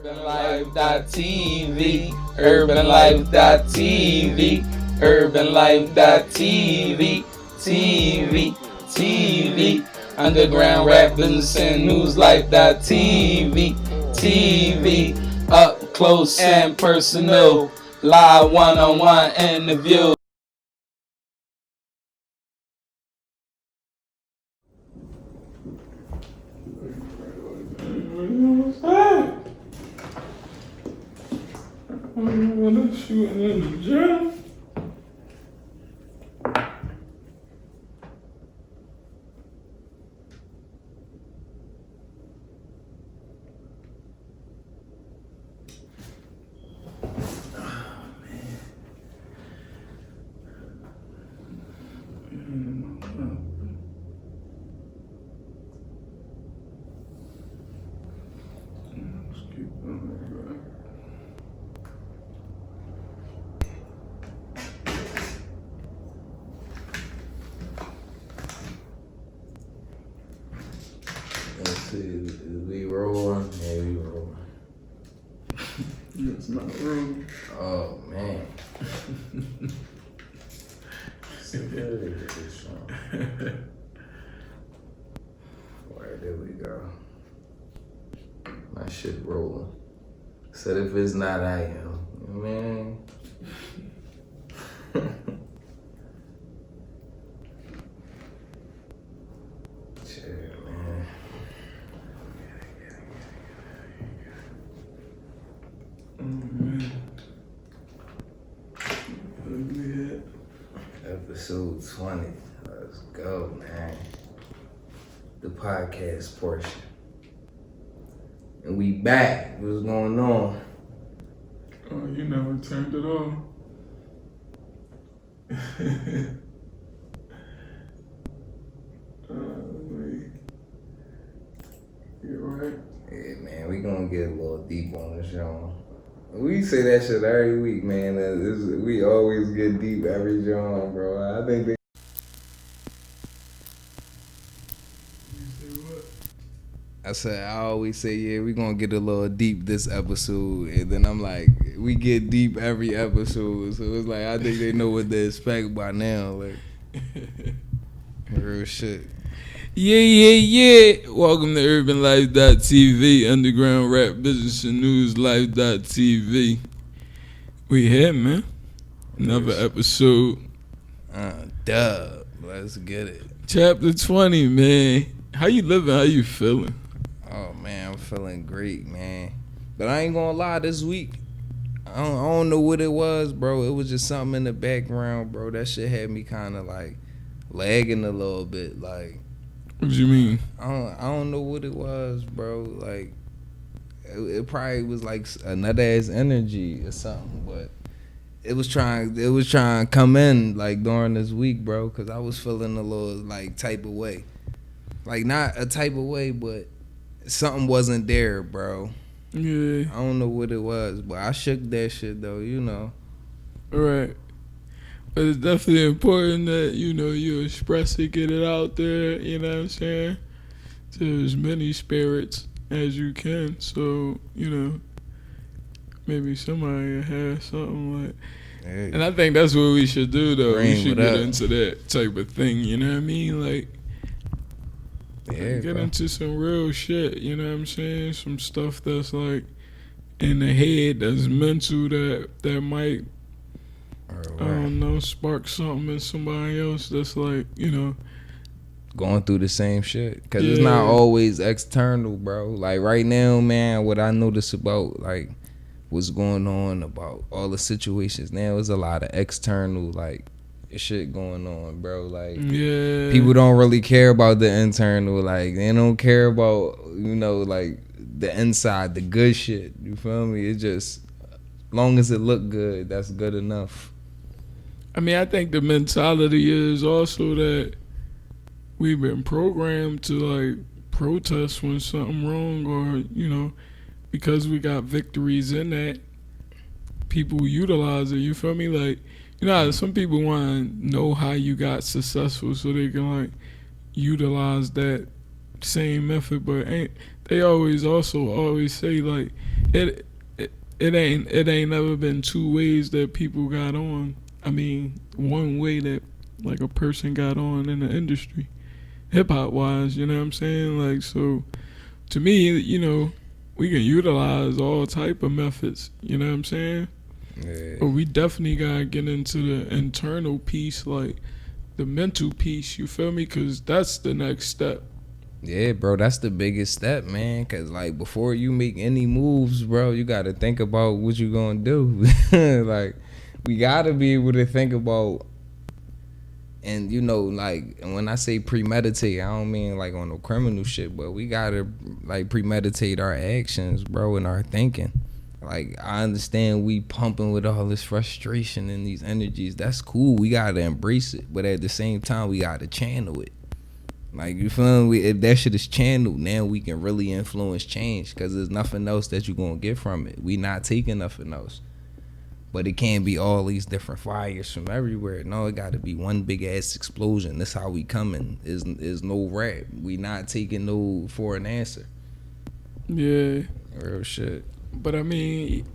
UrbanLife.tv, UrbanLife.tv, UrbanLife.tv, TV, Underground Rap Business and News Life.tv, TV, up close and personal, live one-on-one interview. I'm shooting in the gym. Let's see, is we rolling? Yeah, we rolling. It's not rolling. Oh, man. Security is strong. Alright, there we go. My shit rolling. Said if it's not, I am. You know what I mean? Shit, man. Episode 20. Let's go, man. The podcast portion. And we back. What's going on? Oh, you never turned it off. You're right. Yeah, man, we gonna get a little deep on this show. We say that shit every week, man. We always get deep every show, bro. I think they. I said, I always say, yeah, we gonna get a little deep this episode. And then I'm like, we get deep every episode. So it's like, I think they know what to expect by now. Like, real shit. Yeah. Welcome to UrbanLife.tv, Underground Rap Business and News Life.tv. We here, man. Another episode. Dub. Let's get it. Chapter 20, man. How you living? How you feeling? Oh, man, I'm feeling great, man. But I ain't gonna lie, this week, I don't know what it was, bro. It was just something in the background, bro. That shit had me kind of, like, lagging a little bit, like. What you mean? I don't know what it was, bro. Like, it probably was like another ass energy or something, but it was trying to come in like during this week, bro, because I was feeling a little like type of way, like not a type of way, but something wasn't there, bro. Yeah. I don't know what it was, but I shook that shit though, you know. Right. But it's definitely important that, you know, you express it, get it out there, you know what I'm saying, to as many spirits as you can. So, you know, maybe somebody has something like, Hey. and I think that's what we should do, though. Bring we should it get up. into that type of thing, you know what I mean? Like, Yeah, get bro. into some real shit, you know what I'm saying? Some stuff that's like in the head, that's mental, that might, I don't know, spark something in somebody else that's like, you know. Going through the same shit, because Yeah. it's not always external, bro. Like right now, man, what I notice about like what's going on about all the situations now is a lot of external like shit going on, bro. Like Yeah. people don't really care about the internal, like they don't care about, you know, like the inside, the good shit. You feel me? It just long as it look good, that's good enough. I mean, I think the mentality is also that we've been programmed to like protest when something wrong, or, you know, because we got victories in that, people utilize it. You feel me? Like, you know how some people want to know how you got successful so they can like utilize that same method, but ain't they always say like it it ain't never been two ways that people got on. I mean, one way that like a person got on in the industry, hip hop wise. You know what I'm saying? Like, so to me, you know, we can utilize all type of methods. You know what I'm saying? Yeah. But we definitely gotta get into the internal piece, like the mental piece. You feel me? Cause that's the next step. Yeah, bro, that's the biggest step, man. Cause like before you make any moves, bro, you gotta think about what you gonna do. Like, we gotta be able to think about, and you know, like when I say premeditate, I don't mean like on no criminal shit, but we gotta like premeditate our actions, bro, and our thinking. Like, I understand we pumping with all this frustration and these energies. That's cool. We gotta embrace it, but at the same time, we gotta channel it. Like, you feel me? If that shit is channeled, now we can really influence change, because there's nothing else that you're going to get from it. We not taking nothing else. But it can't be all these different fires from everywhere. No, it got to be one big-ass explosion. That's how we coming. Is no rap. We not taking no for an answer. Yeah. Real shit. But I mean,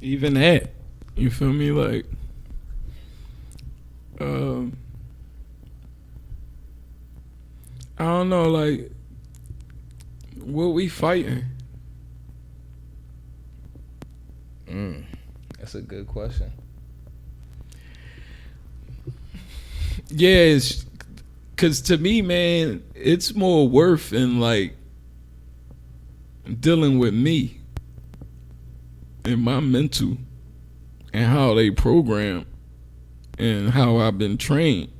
even that, you feel me? Like, I don't know, like, what we fighting? That's a good question. Yeah, it's because to me, man, it's more worth in like dealing with me and my mental and how they program and how I've been trained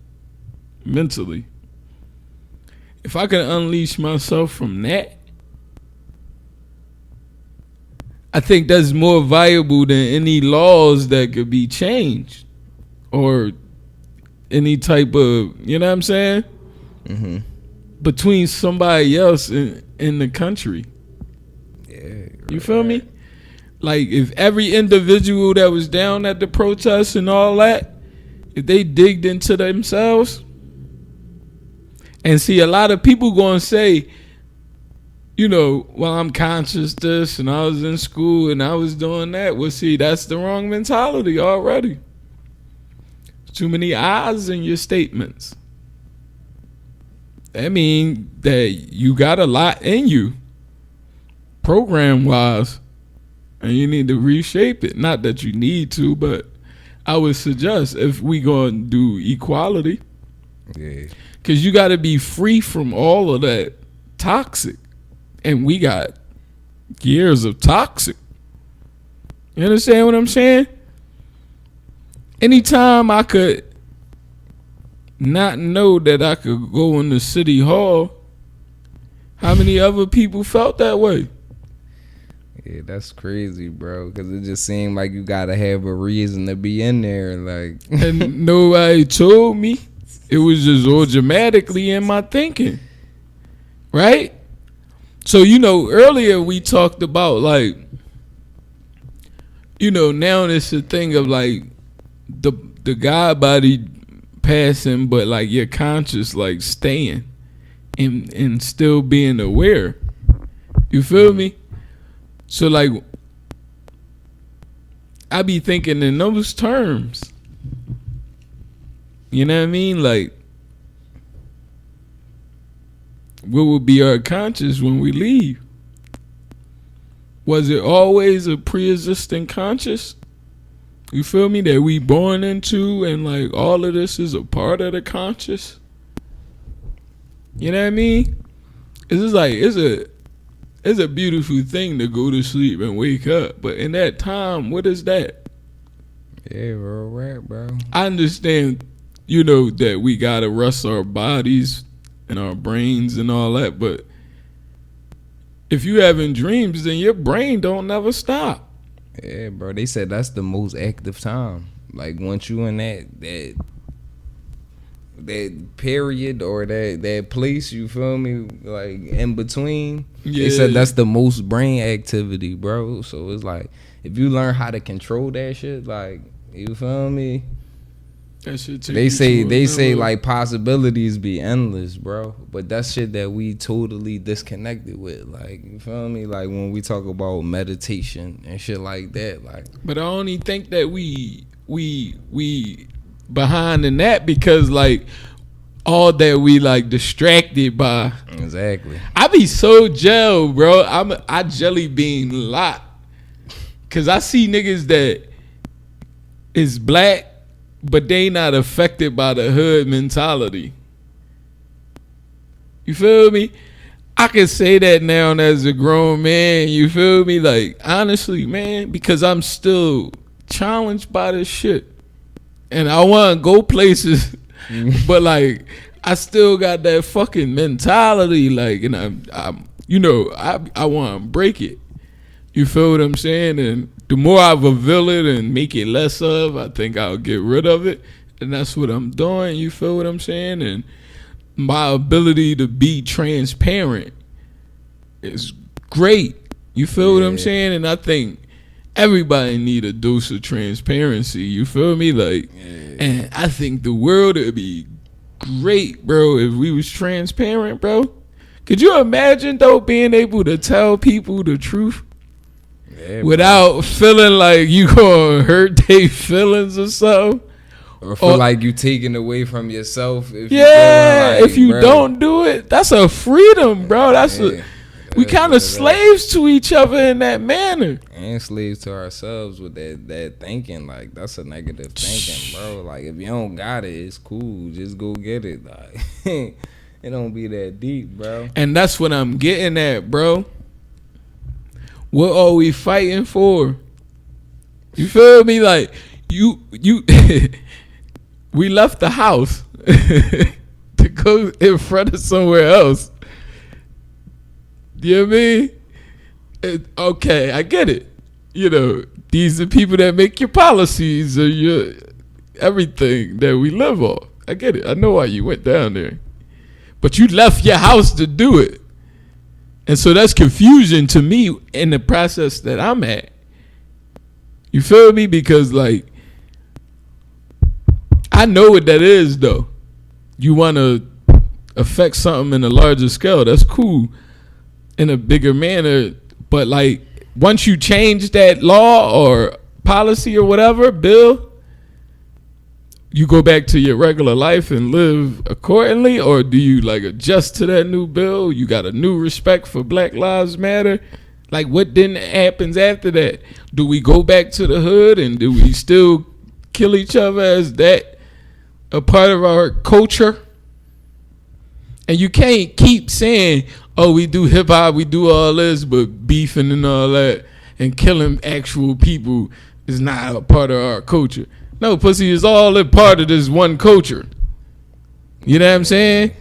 mentally. If I can unleash myself from that, I think that's more valuable than any laws that could be changed or any type of, you know what I'm saying? Mm-hmm. Between somebody else in the country. Yeah. You feel me? Like, if every individual that was down at the protests and all that, if they digged into themselves, and see, a lot of people gonna say, you know, well, I'm conscious this and I was in school and I was doing that. Well, see, that's the wrong mentality already. Too many I's in your statements. That means that you got a lot in you, program wise, and you need to reshape it. Not that you need to, but I would suggest if we gonna do equality, Yeah. because you got to be free from all of that toxic. And we got years of toxic. You understand what I'm saying? Anytime I could not know that I could go in the city hall, how many other people felt that way? Yeah, that's crazy, bro. Because it just seemed like you got to have a reason to be in there. Like, And nobody told me. It was just automatically in my thinking. Right? So, you know, earlier we talked about, like, you know, now it's a thing of, like, the God body passing, but, like, your conscious, like, staying and still being aware. You feel me? So, like, I be thinking in those terms. You know what I mean? Like, what would be our conscious when we leave? Was it always a pre-existing conscious? You feel me? That we born into, and like all of this is a part of the conscious? You know what I mean? It's just like, it's a beautiful thing to go to sleep and wake up. But in that time, what is that? yeah, real rap, bro. I understand, you know, that we gotta rest our bodies and our brains and all that, but if you having dreams, then your brain don't never stop. Yeah, bro. They said that's the most active time. Like, once you in that period or that place, you feel me? Like, in between. Yeah. They said that's the most brain activity, bro. So it's like, if you learn how to control that shit, like, you feel me? That shit take They you say to another- like possibilities be endless, bro. But that's shit that we totally disconnected with. Like, you feel me? Like when we talk about meditation and shit like that, like But I only think that we behind in that because like all that we like distracted by. exactly. I be so gel, bro. I jelly bean a lot. Cause I see niggas that is black, but they not affected by the hood mentality. You feel me? I can say that now as a grown man, you feel me? Like, honestly, man, because I'm still challenged by this shit. And I want to go places, but like, I still got that fucking mentality. Like, and I'm you know, I want to break it. You feel what I'm saying? And the more I reveal it and make it less of, I think I'll get rid of it. And that's what I'm doing. You feel what I'm saying? And my ability to be transparent is great. You feel what I'm saying? And I think everybody need a dose of transparency. You feel me? Like, and I think the world would be great, bro, if we was transparent, bro. Could you imagine though being able to tell people the truth? Yeah, Without feeling like you gonna hurt their feelings or something. or feel like you taking away from yourself. If If you don't do it, that's a freedom, bro. We kind of slaves to each other in that manner. And slaves to ourselves with that thinking. Like, that's a negative thinking, bro. Like, if you don't got it, it's cool. Just go get it. Like, it don't be that deep, bro. And that's what I'm getting at, bro. What are we fighting for? You feel me? Like, you we left the house to go in front of somewhere else. You know what I mean? Okay, I get it. You know, these are people that make your policies or your everything that we live off. I get it. I know why you went down there. But you left your house to do it. And so that's confusion to me in the process that I'm at. You feel me? Because, like, I know what that is, though. You want to affect something in a larger scale. That's cool in a bigger manner. But, like, once you change that law or policy or whatever, bill, you go back to your regular life and live accordingly, or do you like adjust to that new bill? You got a new respect for Black Lives Matter? Like, what then happens after that? Do we go back to the hood and do we still kill each other as that a part of our culture? And you can't keep saying, oh, we do hip hop, we do all this, but beefing and all that and killing actual people is not a part of our culture. No, pussy is all a part of this one culture. You know what I'm saying?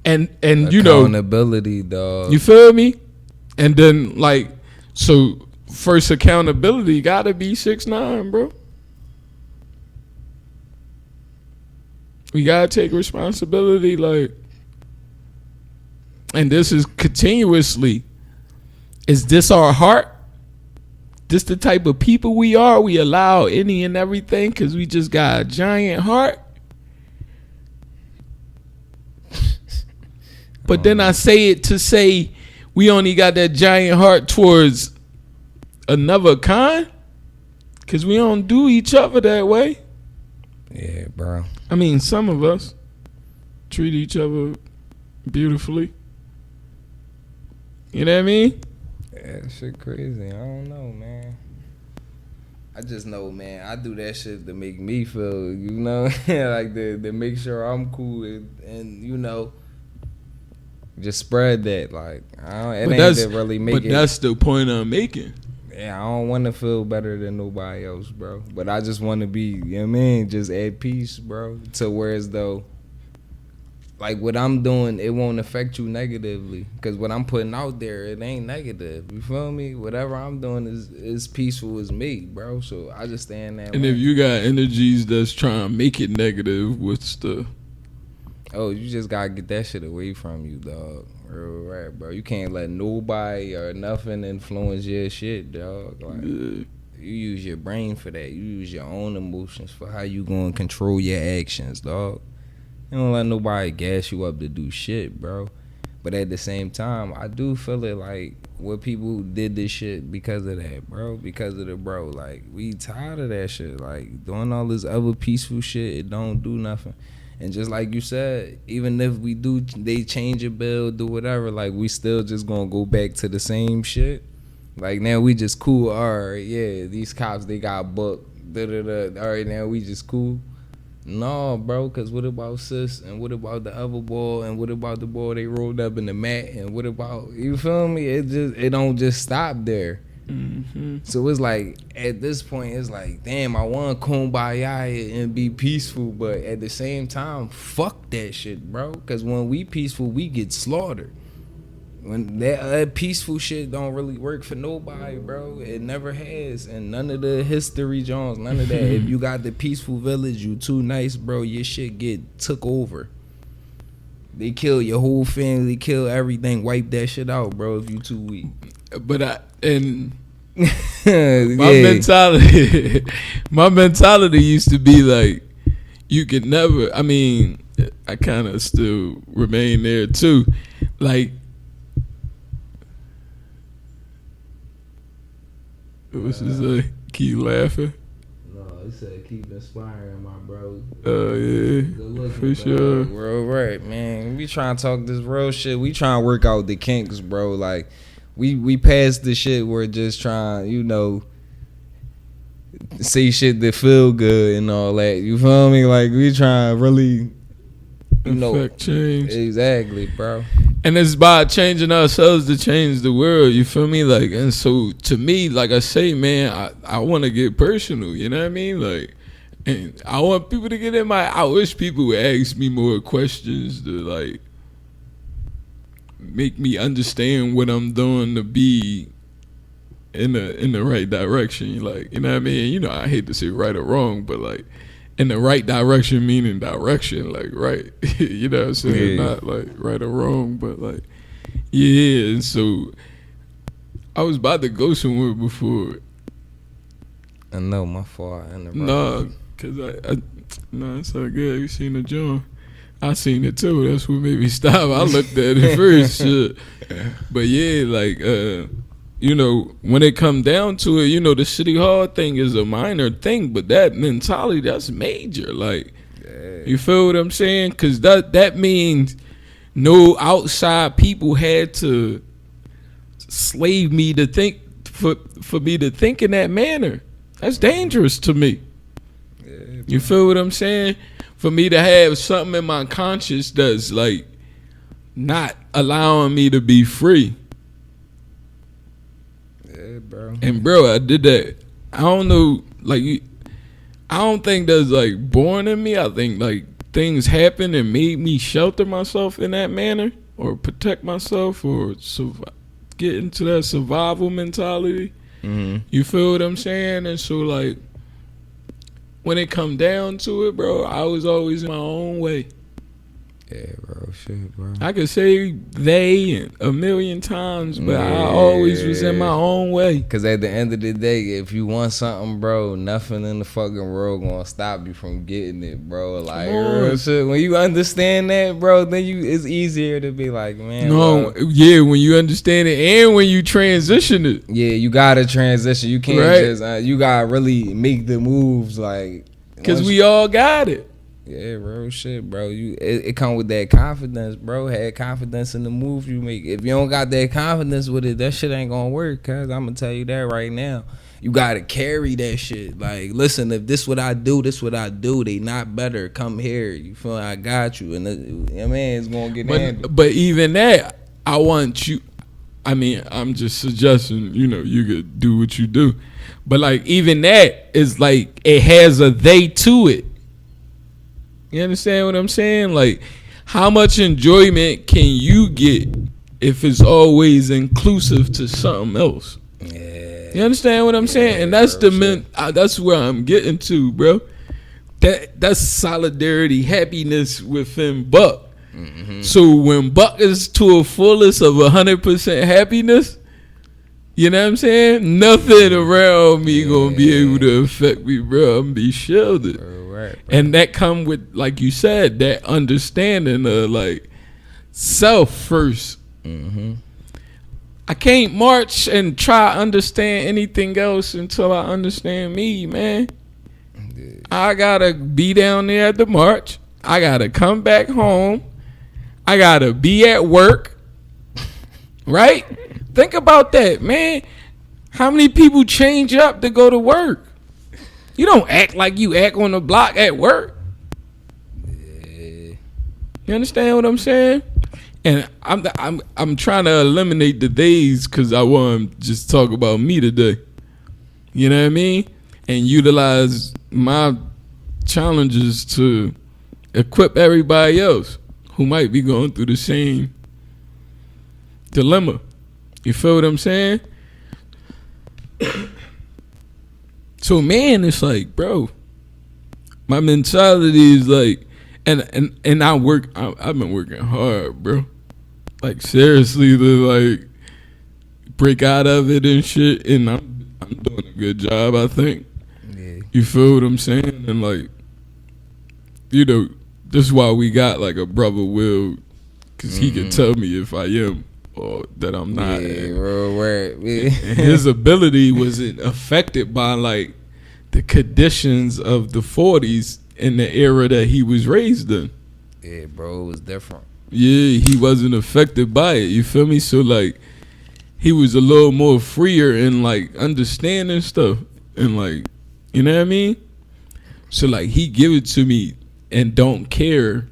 And you know, accountability, dog. you feel me? And then, like, so first accountability gotta be 6ix9ine, bro. We gotta take responsibility, like, and this is continuously. Is this our heart? This the type of people we are? We allow any and everything because we just got a giant heart? But then I say it to say we only got that giant heart towards another kind because we don't do each other that way. Yeah, bro. I mean, some of us treat each other beautifully. You know what I mean? Yeah, that shit crazy. I don't know, man. I just know, man, I do that shit to make me feel, you know, like to make sure I'm cool and you know, just spread that. Like, it ain't to really make it. But that's the point I'm making. Yeah, I don't want to feel better than nobody else, bro. But I just want to be, you know what I mean, just at peace, bro. To where as though, like, what I'm doing, it won't affect you negatively. Because what I'm putting out there, it ain't negative. You feel me? Whatever I'm doing is peaceful as me, bro. So I just stand there. And if you got energies that's trying to make it negative, what's the... Oh, you just got to get that shit away from you, dog. Real right, bro. You can't let nobody or nothing influence your shit, dog. Like, You use your brain for that. You use your own emotions for how you gonna control your actions, dog. You don't let nobody gas you up to do shit, bro. But at the same time, I do feel it like what people did this shit because of that, bro. Because of the bro. Like, we tired of that shit. Like, doing all this other peaceful shit, it don't do nothing. And just like you said, even if we do, they change a bill, do whatever, like, we still just gonna go back to the same shit. Like, now we just cool. All right, yeah, these cops, they got booked. Da-da-da. All right, now we just cool. No, bro, because what about sis? And what about the other boy? And what about the boy they rolled up in the mat? And what about, you feel me? It don't just stop there. Mm-hmm. So it's like, at this point, it's like, damn, I want kumbaya and be peaceful, but at the same time, fuck that shit, bro. Because when we peaceful, we get slaughtered. When that peaceful shit don't really work for nobody, bro. It never has. And none of the history Jones, none of that. If you got the peaceful village, you too nice, bro, your shit get took over. They kill your whole family, kill everything, wipe that shit out, bro, if you too weak. But my Yeah. my mentality used to be like, you could never, I mean, I kind of still remain there too. Like, what's his name? Keep laughing. No, he said keep inspiring, my bro. Yeah, Good looking, for bro. sure. Real right, man. We trying to talk this real shit. We trying to work out the kinks, bro. Like, we passed the shit where just trying, you know, say shit that feel good and all that. You feel me? Like, we trying to really, you know, Affect change. exactly, bro. And it's by changing ourselves to change the world, you feel me? Like, and so to me, like I say, man, I want to get personal, you know what I mean? Like, and I want people to get in I wish people would ask me more questions to, like, make me understand what I'm doing to be in the right direction. Like, you know what I mean? You know, I hate to say right or wrong, but like, in the right direction meaning direction, like, right. You know what I'm saying? Yeah. Not like right or wrong, but like, yeah. And so I was about to go somewhere before. I know, my fault. I interrupted. Nah, cause nah, it's all good. You seen the joint? I seen it too. That's what made me stop. I looked at it first, shit. But yeah, like, you know, when it come down to it, you know, the City Hall thing is a minor thing, but that mentality, that's major. Like, you feel what I'm saying? Because that means no outside people had to slave me to think, for me to think in that manner. That's dangerous to me. You feel what I'm saying? For me to have something in my conscience that's like not allowing me to be free. Yeah, bro. And bro, I did that. I don't know, like, I don't think that's like born in me. I think like things happened and made me shelter myself in that manner, or protect myself, or get into that survival mentality. Mm-hmm. You feel what I'm saying? And so like, when it come down to it, bro, I was always in my own way. Yeah, bro. Shit, bro. I could say they a million times, but I always was in my own way. Because at the end of the day, if you want something, bro, nothing in the fucking world gonna stop you from getting it, bro. Like, real shit. When you understand that, bro, then it's easier to be like, man. No, bro. yeah, when you understand it and when you transition it. Yeah, you gotta transition. You can't just, you gotta really make the moves, like. Because we all got it. Yeah, real shit, bro. It come with that confidence, bro. Have confidence in the move you make. If you don't got that confidence with it, that shit ain't gonna work. Cause I'm gonna tell you that right now. You gotta carry that shit. Like, listen, if this what I do, this what I do. They not better. Come here. You feel like I got you, and I mean, it's gonna get handled. But even that, I want you. I mean, I'm just suggesting. You know, you could do what you do, but like even that is like it has a they to it. You understand what I'm saying? Like, how much enjoyment can you get if it's always inclusive to something else? Yeah. You understand what I'm saying? And that's that's where I'm getting to, bro. That's solidarity, happiness within Buck. Mm-hmm. So when Buck is to a fullest of 100% happiness, You know what I'm saying? Nothing around me gonna be able to affect me, bro. I'm gonna be shielded. Right, and that come with, like you said, that understanding of like self first. Mm-hmm. I can't march and try to understand anything else until I understand me, man. Yeah. I gotta be down there at the march. I gotta come back home. I gotta be at work. Right? Think about that, man. How many people change up to go to work? You don't act like you act on the block at work. Yeah. You understand what I'm saying? And I'm trying to eliminate the days because I want to just talk about me today. You know what I mean? And utilize my challenges to equip everybody else who might be going through the same dilemma. You feel what I'm saying? So man, it's like, bro, my mentality is like, and I've been working hard, bro. Like seriously, to like break out of it and shit, and I'm doing a good job, I think. Yeah. You feel what I'm saying? And like, you know, this is why we got like a brother Will, because he can tell me if I am or that I'm not. Yeah, real word. Yeah. And his ability wasn't affected by like the conditions of the 40s in the era that he was raised in. Yeah, bro, it was different. Yeah, he wasn't affected by it. You feel me? So like, he was a little more freer in like understanding stuff and like, you know what I mean? So like, he give it to me and don't care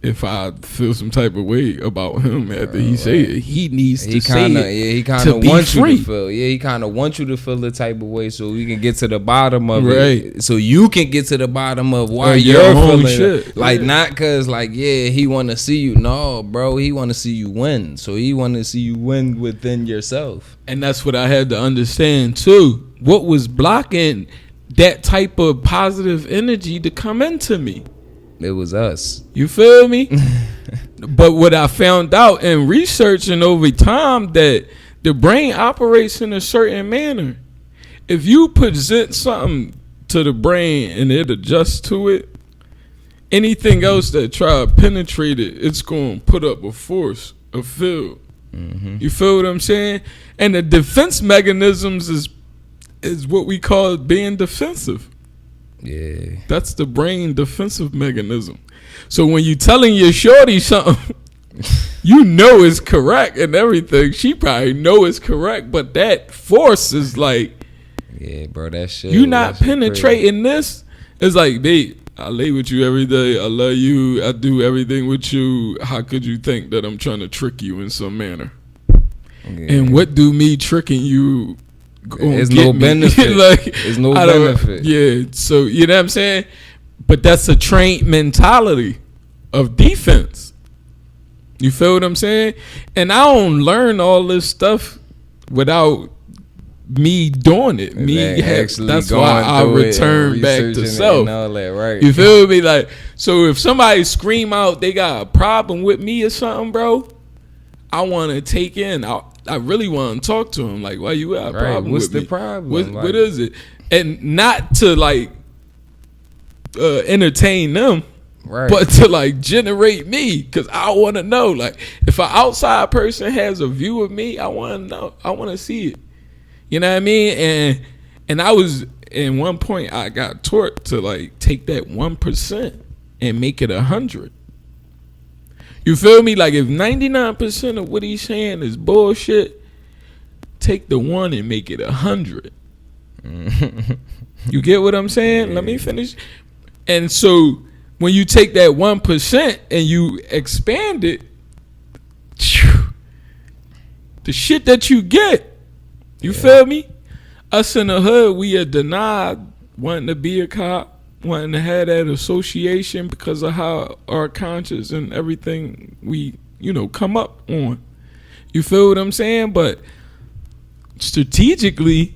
if I feel some type of way about him after he say it. He needs to say it. Yeah, he kind of wants you to feel. Yeah, he kind of wants you to feel the type of way so we can get to the bottom of it. So you can get to the bottom of why you're feeling shit. Like, not because, like, yeah, he want to see you. No, bro, he want to see you win. So he want to see you win within yourself. And that's what I had to understand, too. What was blocking that type of positive energy to come into me? It was us. You feel me? But what I found out in researching over time, that the brain operates in a certain manner. If you present something to the brain and it adjusts to it, anything else that try to penetrate it, it's going to put up a force, a field. Mm-hmm. You feel what I'm saying? And the defense mechanisms is what we call being defensive. Yeah. That's the brain defensive mechanism. So when you telling your shorty something, you know it's correct and everything. She probably know it's correct, but that force is like, yeah, bro, that shit. You not penetrating this. It's like, babe, I lay with you every day. I love you. I do everything with you. How could you think that I'm trying to trick you in some manner? Yeah. And what do me tricking you? There's no benefit. Like, there's no benefit. Yeah. So you know what I'm saying? But that's a trained mentality of defense. You feel what I'm saying? And I don't learn all this stuff without me doing it. That's why I return back to self. Right. You feel me? Like, so if somebody scream out they got a problem with me or something, bro, I want to take in. I really want to talk to him. Like, why you got a problem What's with me? the problem? What is it? And not to like entertain them, right, but to like generate me, because I want to know. Like, if an outside person has a view of me, I want to know. I want to see it. You know what I mean? And I was, in one point, I got taught to like take that 1% and make it 100. You feel me? Like, if 99% of what he's saying is bullshit, take the 1 and make it 100. You get what I'm saying? Yeah. Let me finish. And so when you take that 1% and you expand it, the shit that you get, you feel me? Us in the hood, we are denied wanting to be a cop, wanting to have that association because of how our conscience and everything we, come up on. You feel what I'm saying? But strategically,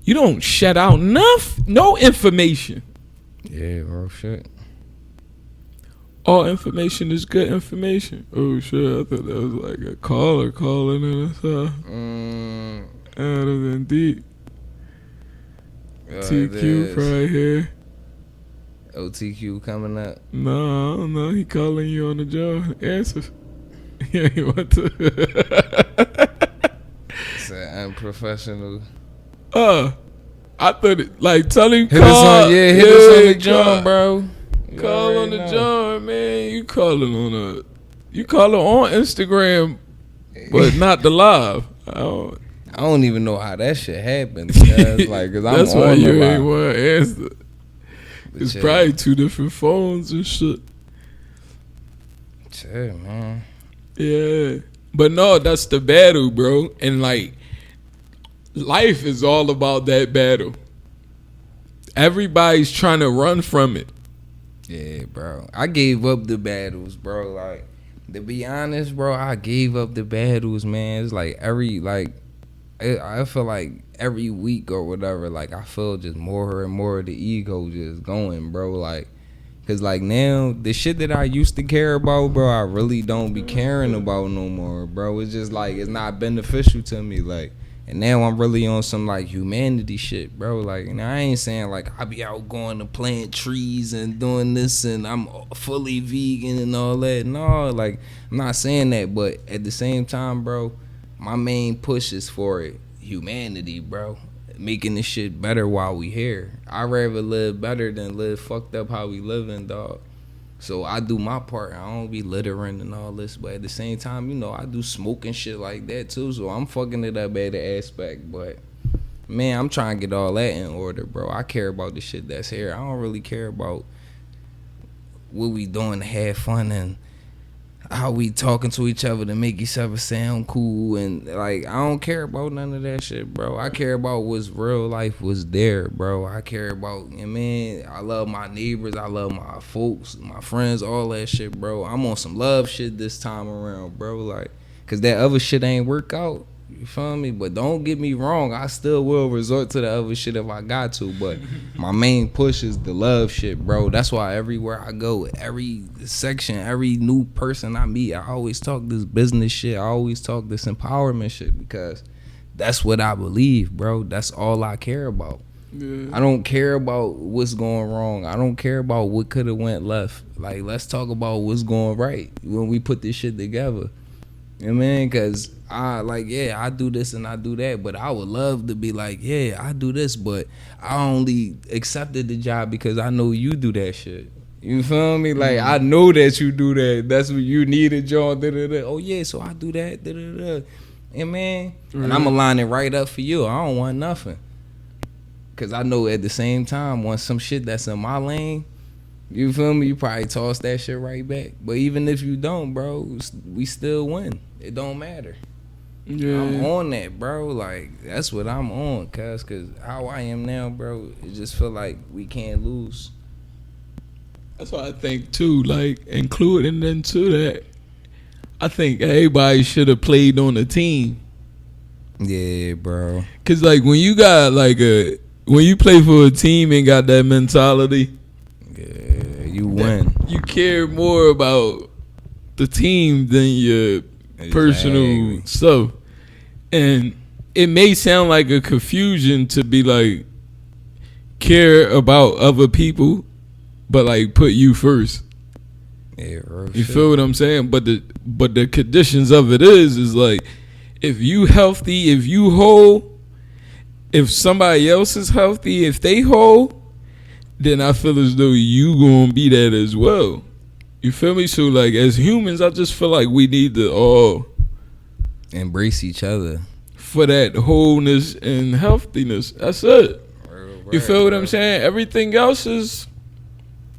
you don't shut out no information. Yeah, bro, shit. All information is good information. Oh shit, I thought that was like a caller calling in or something. Other than deep. It TQ is. probably here. OTQ coming up. No, I don't know. He calling you on the job. Answer. Yeah, he want to. It's an unprofessional. I thought it, like, tell him Hit call. us on, hit us on the call- John, bro. You Call already on the know. John, man. You calling on Instagram, but not the live. I don't even know how that shit happened. Cause, like, cause I'm That's why on the you ain't line. want to answer. But It's yeah. probably two different phones and shit. Shit, man. Yeah. But no, that's the battle, bro. And like, life is all about that battle. Everybody's trying to run from it. Yeah, bro. I gave up the battles, bro. Like, to be honest, bro, I gave up the battles, man. It's like I feel like every week or whatever, like, I feel just more and more of the ego just going, bro. Like, cause like now the shit that I used to care about, bro, I really don't be caring about no more, bro. It's just like it's not beneficial to me, like. And now I'm really on some like humanity shit, bro. Like, and I ain't saying like I be out going to plant trees and doing this and I'm fully vegan and all that. No, like I'm not saying that, but at the same time, bro, my main push is for it. Humanity, bro. Making this shit better while we here. I'd rather live better than live fucked up how we living, dog. So I do my part. I don't be littering and all this, but at the same time, you know, I do smoking shit like that too. So I'm fucking it up at the aspect. But man, I'm trying to get all that in order, bro. I care about the shit that's here. I don't really care about what we doing to have fun and how we talking to each other to make each other sound cool, and like I don't care about none of that shit, bro. I care about what's real life was there, bro. I care about, and man, I love my neighbors, I love my folks, my friends, all that shit, bro. I'm on some love shit this time around, bro. Like, cause that other shit ain't work out. You feel me? But don't get me wrong, I still will resort to the other shit if I got to. But my main push is the love shit, bro. That's why everywhere I go, every section, every new person I meet, I always talk this business shit. I always talk this empowerment shit because that's what I believe, bro. That's all I care about. Yeah. I don't care about what's going wrong. I don't care about what could have went left. Like, let's talk about what's going right when we put this shit together. You know what I mean? Because I do this and I do that, but I would love to be like, yeah, I do this, but I only accepted the job because I know you do that shit. You feel me? Like, I know that you do that. That's what you needed, John. Da-da-da. Oh, yeah, so I do that. Da-da-da. And, man, and I'm going to line it right up for you. I don't want nothing. Because I know at the same time, once some shit that's in my lane, you feel me? You probably toss that shit right back. But even if you don't, bro, we still win. It don't matter. Yeah. I'm on that, bro. Like, that's what I'm on, cuz how I am now, bro, it just feel like we can't lose. That's what I think too. Like, including into that, I think everybody should have played on the team. Yeah, bro. Cause like when you got when you play for a team and got that mentality, Yeah, you win. you care more about the team than your personal Exactly. stuff. And it may sound like a confusion to be like care about other people, but like put you first. Yeah, bro. You feel what I'm saying? But the conditions of it is like if you healthy, if you whole, if somebody else is healthy, if they whole, then I feel as though you gonna be that as well. You feel me? So like as humans, I just feel like we need to all embrace each other for that wholeness and healthiness. That's it. You feel what I'm saying? Everything else is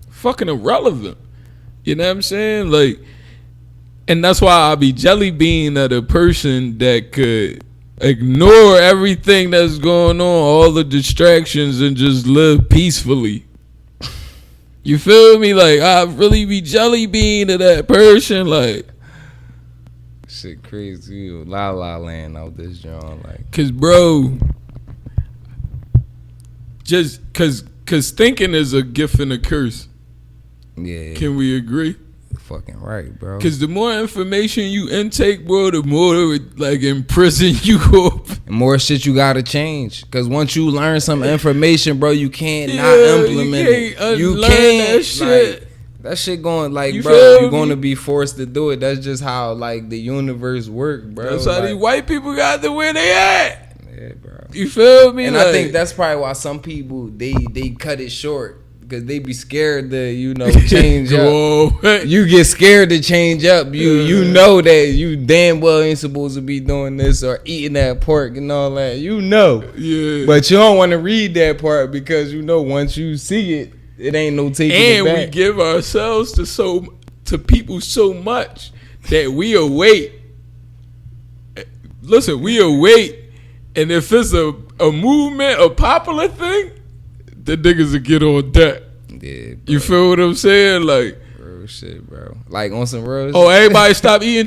fucking irrelevant. You know what I'm saying? Like, and that's why I be jelly bean at a person that could ignore everything that's going on, all the distractions, and just live peacefully. You feel me? Like, I really be jelly bean to that person. Like, shit crazy. You La La Land out this joint, like. cause bro, just cause thinking is a gift and a curse. Yeah. Can we agree? Fucking right, bro. Cause the more information you intake, bro, the more like in prison you go. And more shit you gotta change. Cause once you learn some information, bro, you can't not implement it. You can't that shit. Like, that shit going like, You bro, feel you're me? gonna be forced to do it. That's just how like the universe work, bro. That's how like, these white people got to where they at. yeah, bro. You feel me? And like, I think that's probably why some people they cut it short. Because they be scared to, change up. Whoa. You get scared to change up. You know that you damn well ain't supposed to be doing this or eating that pork and all that. You know. Yeah. But you don't want to read that part because once you see it, it ain't no taking And it back. we give ourselves to people so much that we await. Listen, we await, and if it's a movement, a popular thing, the niggas will get on deck. Yeah, bro. You feel what I'm saying? Like, Real shit, bro. Like on some real oh, shit. everybody stop eating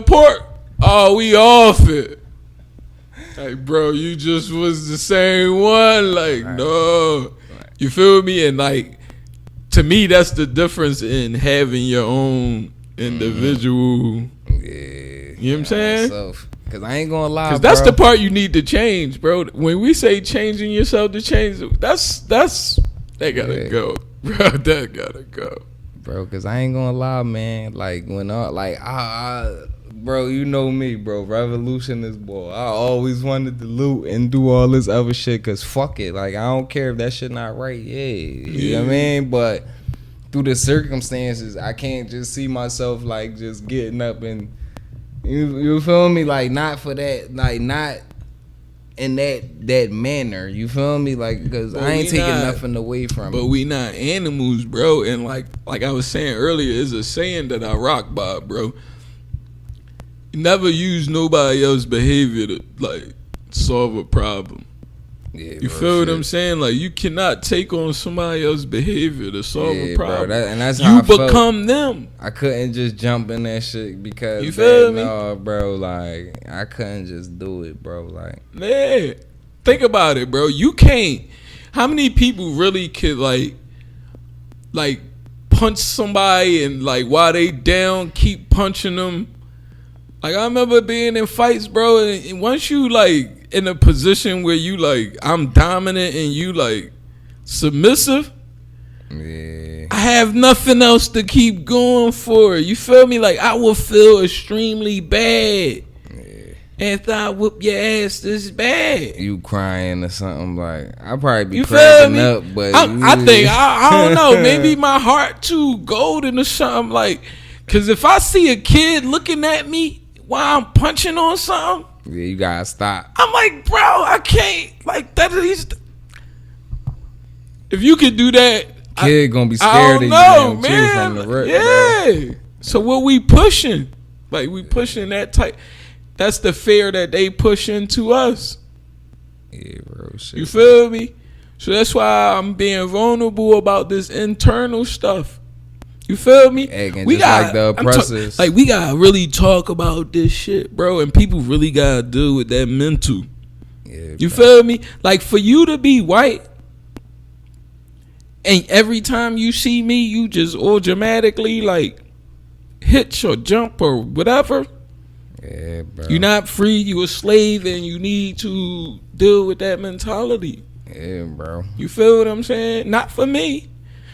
pork. Oh, we off it. Like, bro, you just was the same one. Like, Right. no. You feel me? And like, to me, that's the difference in having your own individual. Yeah. You know what I'm saying? Because I ain't going to lie, Because that's bro. the part you need to change, bro. When we say changing yourself to change, that's that gotta Yeah. go, bro. That gotta go. Bro, because I ain't going to lie, man. Like, bro, you know me, bro. Revolutionist boy. I always wanted to loot and do all this other shit because fuck it. Like, I don't care if that shit not right. Yeah. You know what I mean? But through the circumstances, I can't just see myself, like, just getting up and, you feel me? Like, not for that, like, not in that manner. You feel me? Like, because But I ain't we taking not- nothing away from But it. we not animals, bro. And like I was saying earlier, is a saying that I rock by, bro. Never use nobody else's behavior to like solve a problem. Yeah, You bro, feel what shit. I'm saying? Like, you cannot take on somebody else's behavior to solve Yeah, a bro, problem. and that's how You I felt. become them. I couldn't just jump in that shit because You feel me? No, bro. Like I couldn't just do it, bro. Like Man, think about it, bro. You can't. How many people really could like punch somebody and like while they down keep punching them? Like, I remember being in fights, bro, and once you like in a position where you like I'm dominant and you like submissive, yeah, I have nothing else to keep going for. You feel me? Like, I will feel extremely bad after I whoop your ass this bad. you crying or something. Like I probably be You feel cracking me? up, but I think I don't know. Maybe my heart too golden or something. Like, cause if I see a kid looking at me while I'm punching on something, yeah, you gotta stop. I'm like, bro, I can't like that. If you could do that, Kid gonna be I scared don't of know, you man. from the rip, Yeah. So what we pushing? Like, we pushing that type. That's the fear that they push into us. bro. Yeah, bro. Shit. You feel me? So that's why I'm being vulnerable about this internal stuff. You feel me? Acting just like the oppressors. like, we gotta really talk about this shit, bro. And people really gotta deal with that mental. Yeah, You bro. feel me? Like, for you to be white, and every time you see me, you just automatically like hitch or jump or whatever. Yeah, bro. You're not free. You a slave, and you need to deal with that mentality. Yeah, bro. You feel what I'm saying? Not for me,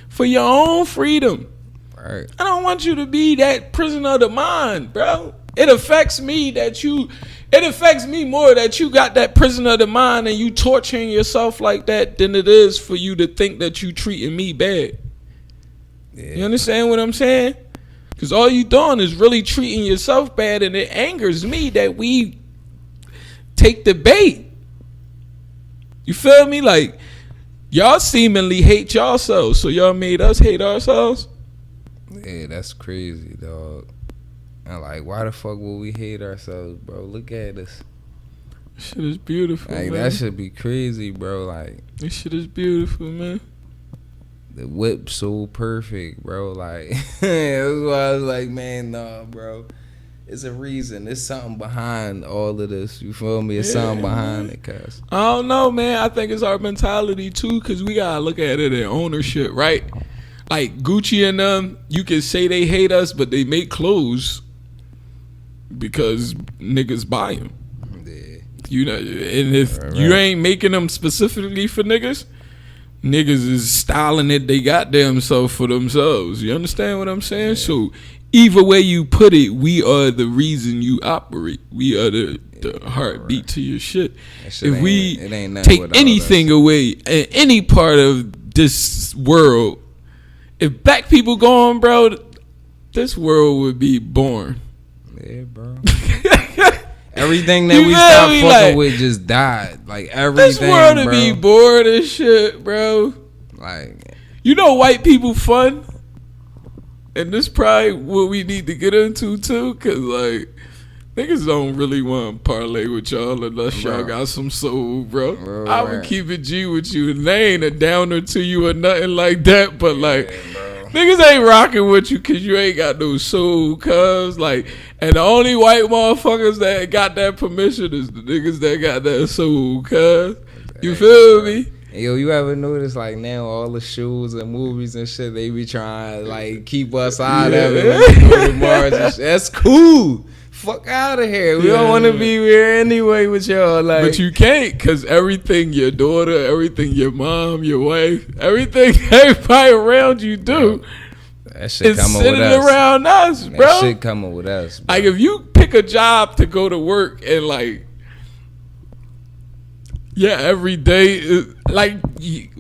for your own freedom. Right. I don't want you to be that prisoner of the mind, bro. It affects me that you. It affects me more that you got that prisoner of the mind and you torturing yourself like that than it is for you to think that you treating me bad. Yeah. You understand what I'm saying? Because all you doing is really treating yourself bad, and it angers me that we take the bait. You feel me? Like, y'all seemingly hate yourselves, so y'all made us hate ourselves. Yeah, that's crazy, dog. And like, why the fuck would we hate ourselves, bro? Look at us. Shit is beautiful, Like, man. that should be crazy, bro. Like, This shit is beautiful, man. the whip so perfect, bro. Like, that's why I was like, man, nah, bro. It's a reason. It's something behind all of this. You feel me? It's something behind it, cuz. I don't know, man. I think it's our mentality too, because we gotta look at it in ownership, right? Like Gucci and them, you can say they hate us, but they make clothes because niggas buy them. Yeah. You know, and if you ain't making them specifically for niggas is styling it they goddamn self for themselves. You understand what I'm saying? Yeah. So either way you put it, we are the reason you operate. We are the heartbeat to your shit. If we take anything away in any part of this world, if black people gone, bro, this world would be born. Yeah, bro. Everything that we stopped fucking with just died. Like everything, this world would be bored as shit, bro. Like, you know, white people fun, and this probably what we need to get into too, cause like niggas don't really want to parlay with y'all unless y'all got some soul, bro. I would keep it G with you, and they ain't a downer to you or nothing like that, but like. Niggas ain't rocking with you cause you ain't got no soul, cuz like, and the only white motherfuckers that got that permission is the niggas that got that soul, cuz. You feel me? Yo, you ever notice like now all the shows and movies and shit, they be trying to like keep us out of it when we go to Mars and shit. That's cool. Fuck out of here. We don't want to be here anyway with y'all. Like, but you can't, cause everything your daughter, everything your mom, your wife, everything everybody around you do, that shit coming with us. Around us, bro. That shit coming with us, bro. Like if you pick a job to go to work and like, yeah, every day, like,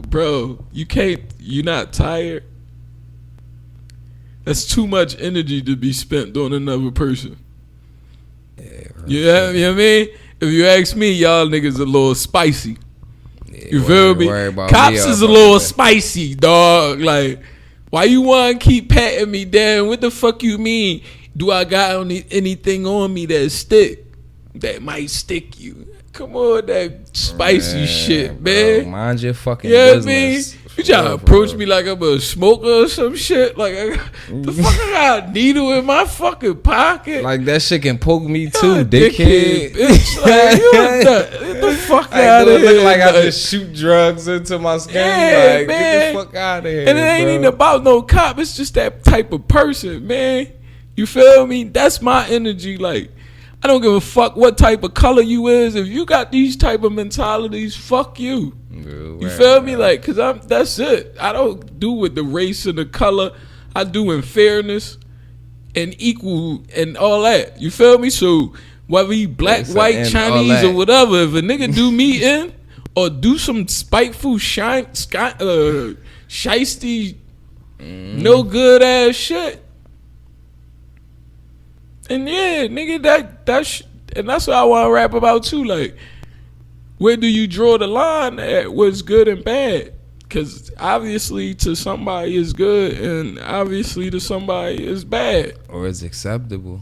bro, you can't. You're not tired. That's too much energy to be spent on another person. You know what I mean? If you ask me, y'all niggas a little spicy. Yeah, you feel me? Cops is a little spicy, dog. Like, why you want to keep patting me down? What the fuck you mean? Do I got anything on me that might stick you? Come on, that spicy shit, man. Bro, mind your fucking business. Me? You trying to approach me like I'm a smoker or some shit? Like, the fuck I got a needle in my fucking pocket? Like, that shit can poke me too, dickhead. Bitch, like, get the fuck out of here. Look like I just shoot drugs into my skin. Yeah, like, man. Get the fuck out of here. And it ain't even about no cop. It's just that type of person, man. You feel me? That's my energy. Like, I don't give a fuck what type of color you is. If you got these type of mentalities, fuck you. You feel me? Like, cause that's it. I don't do with the race and the color. I do in fairness and equal and all that. You feel me? So whether he black, white, Chinese, or whatever, if a nigga do me in or do some spiteful, shiesty, no good ass shit, and yeah, nigga, and that's what I want to rap about too. Like, where do you draw the line at what's good and bad? Because obviously to somebody is good and obviously to somebody is bad. Or it's acceptable.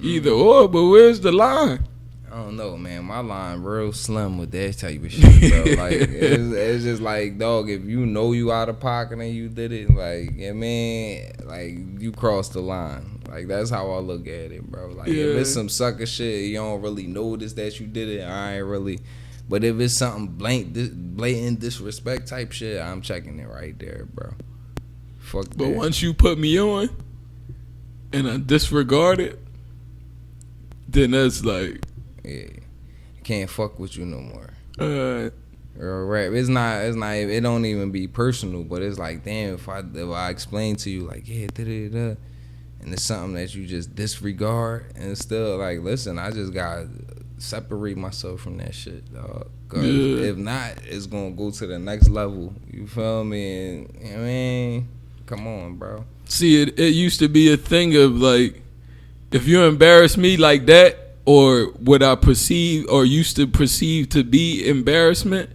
Either or, but where's the line? I don't know, man. My line real slim with that type of shit, bro. Like, it's just like, dog, if you know you out of pocket and you did it, like, yeah, man, like, you crossed the line. Like, that's how I look at it, bro. Like, if it's some sucker shit, you don't really notice that you did it, I ain't really. But if it's something blatant disrespect type shit, I'm checking it right there, bro. Fuck that. But once you put me on and I disregard it, then that's like, yeah, can't fuck with you no more. Right. It's not. It don't even be personal, but it's like, damn, if I explain to you, like, yeah, da-da-da, and it's something that you just disregard, and it's still like, listen, I just gotta separate myself from that shit, dog. Cause if not, it's gonna go to the next level. You feel me? And, you know what I mean, come on, bro. See, it used to be a thing of like, if you embarrass me like that, or what I perceive or used to perceive to be embarrassment,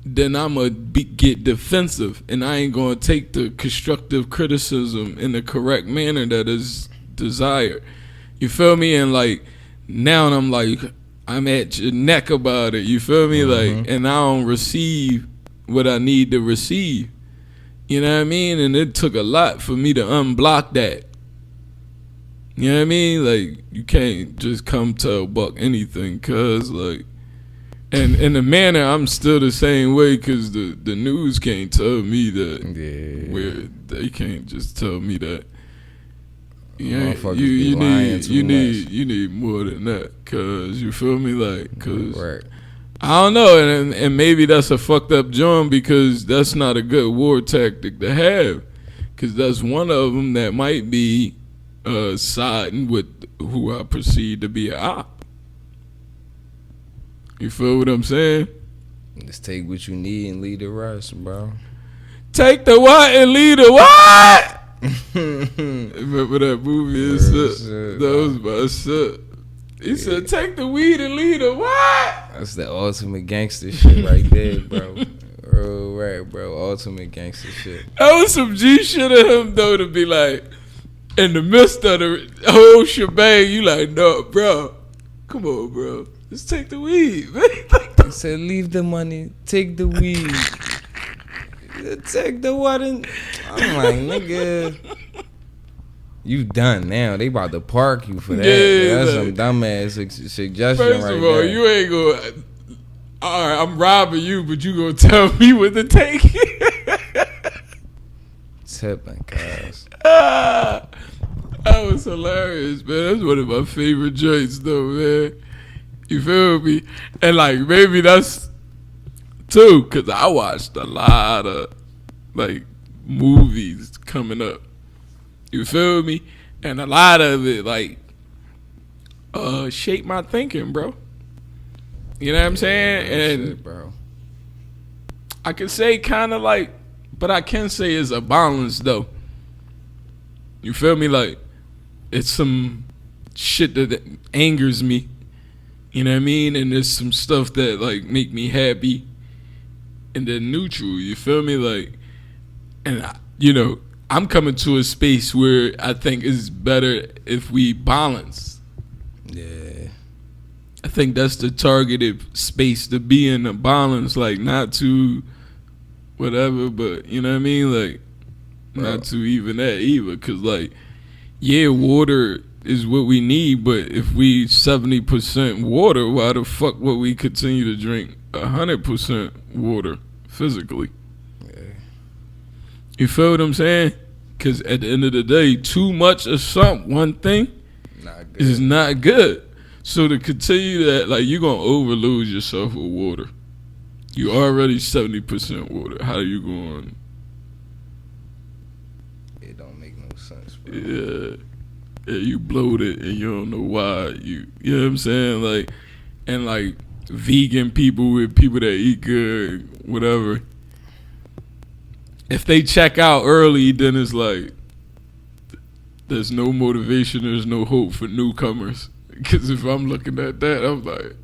then I'm going to get defensive, and I ain't going to take the constructive criticism in the correct manner that is desired. You feel me? And like, now I'm like, I'm at your neck about it. You feel me? Like, and I don't receive what I need to receive. You know what I mean? And it took a lot for me to unblock that. You know what I mean? Like, you can't just come tell Buck anything, cuz, like, and in the manner, I'm still the same way, cuz the news can't tell me that. Yeah. Where they can't just tell me that. Motherfuckers be lying too much. You need more than that, cause you feel me, like, cause Right. I don't know, and maybe that's a fucked up joint because that's not a good war tactic to have, cause that's one of them that might be siding with who I perceive to be a op. You feel what I'm saying? Just take what you need and leave the rest, bro. Take the what and leave the what? Remember that movie? That was my shit. He said, take the weed and leave the what? That's the ultimate gangster shit right there, bro. Oh, right, bro. Ultimate gangster shit. That was some G shit of him, though, to be like, in the midst of the whole shebang, you like, no, bro. Come on, bro. Just take the weed, man. He said, leave the money, take the weed. Take the what? I'm like, nigga, you done now. They about to park you for that. Yeah, that's like, some dumbass suggestion first right of all, there. you ain't gonna. All right, I'm robbing you, but you gonna tell me what to take? Tipping, cuz. That was hilarious, man. That's one of my favorite joints, though, man. You feel me? And like maybe that's too, cause I watched a lot of like movies coming up. You feel me? And a lot of it like shaped my thinking, bro. You know what I'm saying? And shit, bro. I can say kind of like, but I can say it's a balance though. You feel me? Like it's some shit that angers me. You know what I mean? And there's some stuff that like make me happy, and then neutral. You feel me? Like, and you know, I'm coming to a space where I think it's better if we balance. Yeah. I think that's the targeted space to be in, a balance, like not too whatever, but you know what I mean? Like, not too even that either, cause like, yeah, water is what we need, but if we 70% water, why the fuck would we continue to drink 100% water physically? Yeah. You feel what I'm saying? Because at the end of the day, too much of one thing Not good. is not good. So to continue that, like, you're going to overload yourself with water. You already 70% water. How you going? It don't make no sense, bro. Yeah. Yeah, you bloated and you don't know why. You know what I'm saying? Like, and like vegan people with people that eat good, whatever. If they check out early, then it's like there's no motivation, there's no hope for newcomers. Because if I'm looking at that, I'm like,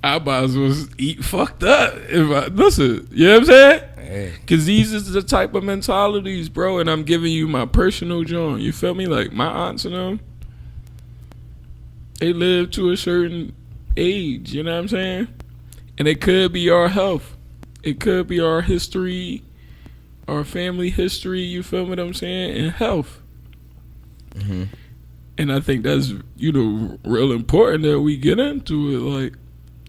I might as well eat fucked up. Listen, you know what I'm saying? Because these is the type of mentalities, bro, and I'm giving you my personal joint. You feel me? Like, my aunts and them, they live to a certain age, you know what I'm saying? And it could be our health. It could be our history, our family history, you feel what I'm saying? And health. Mm-hmm. And I think that's, you know, real important that we get into it, like,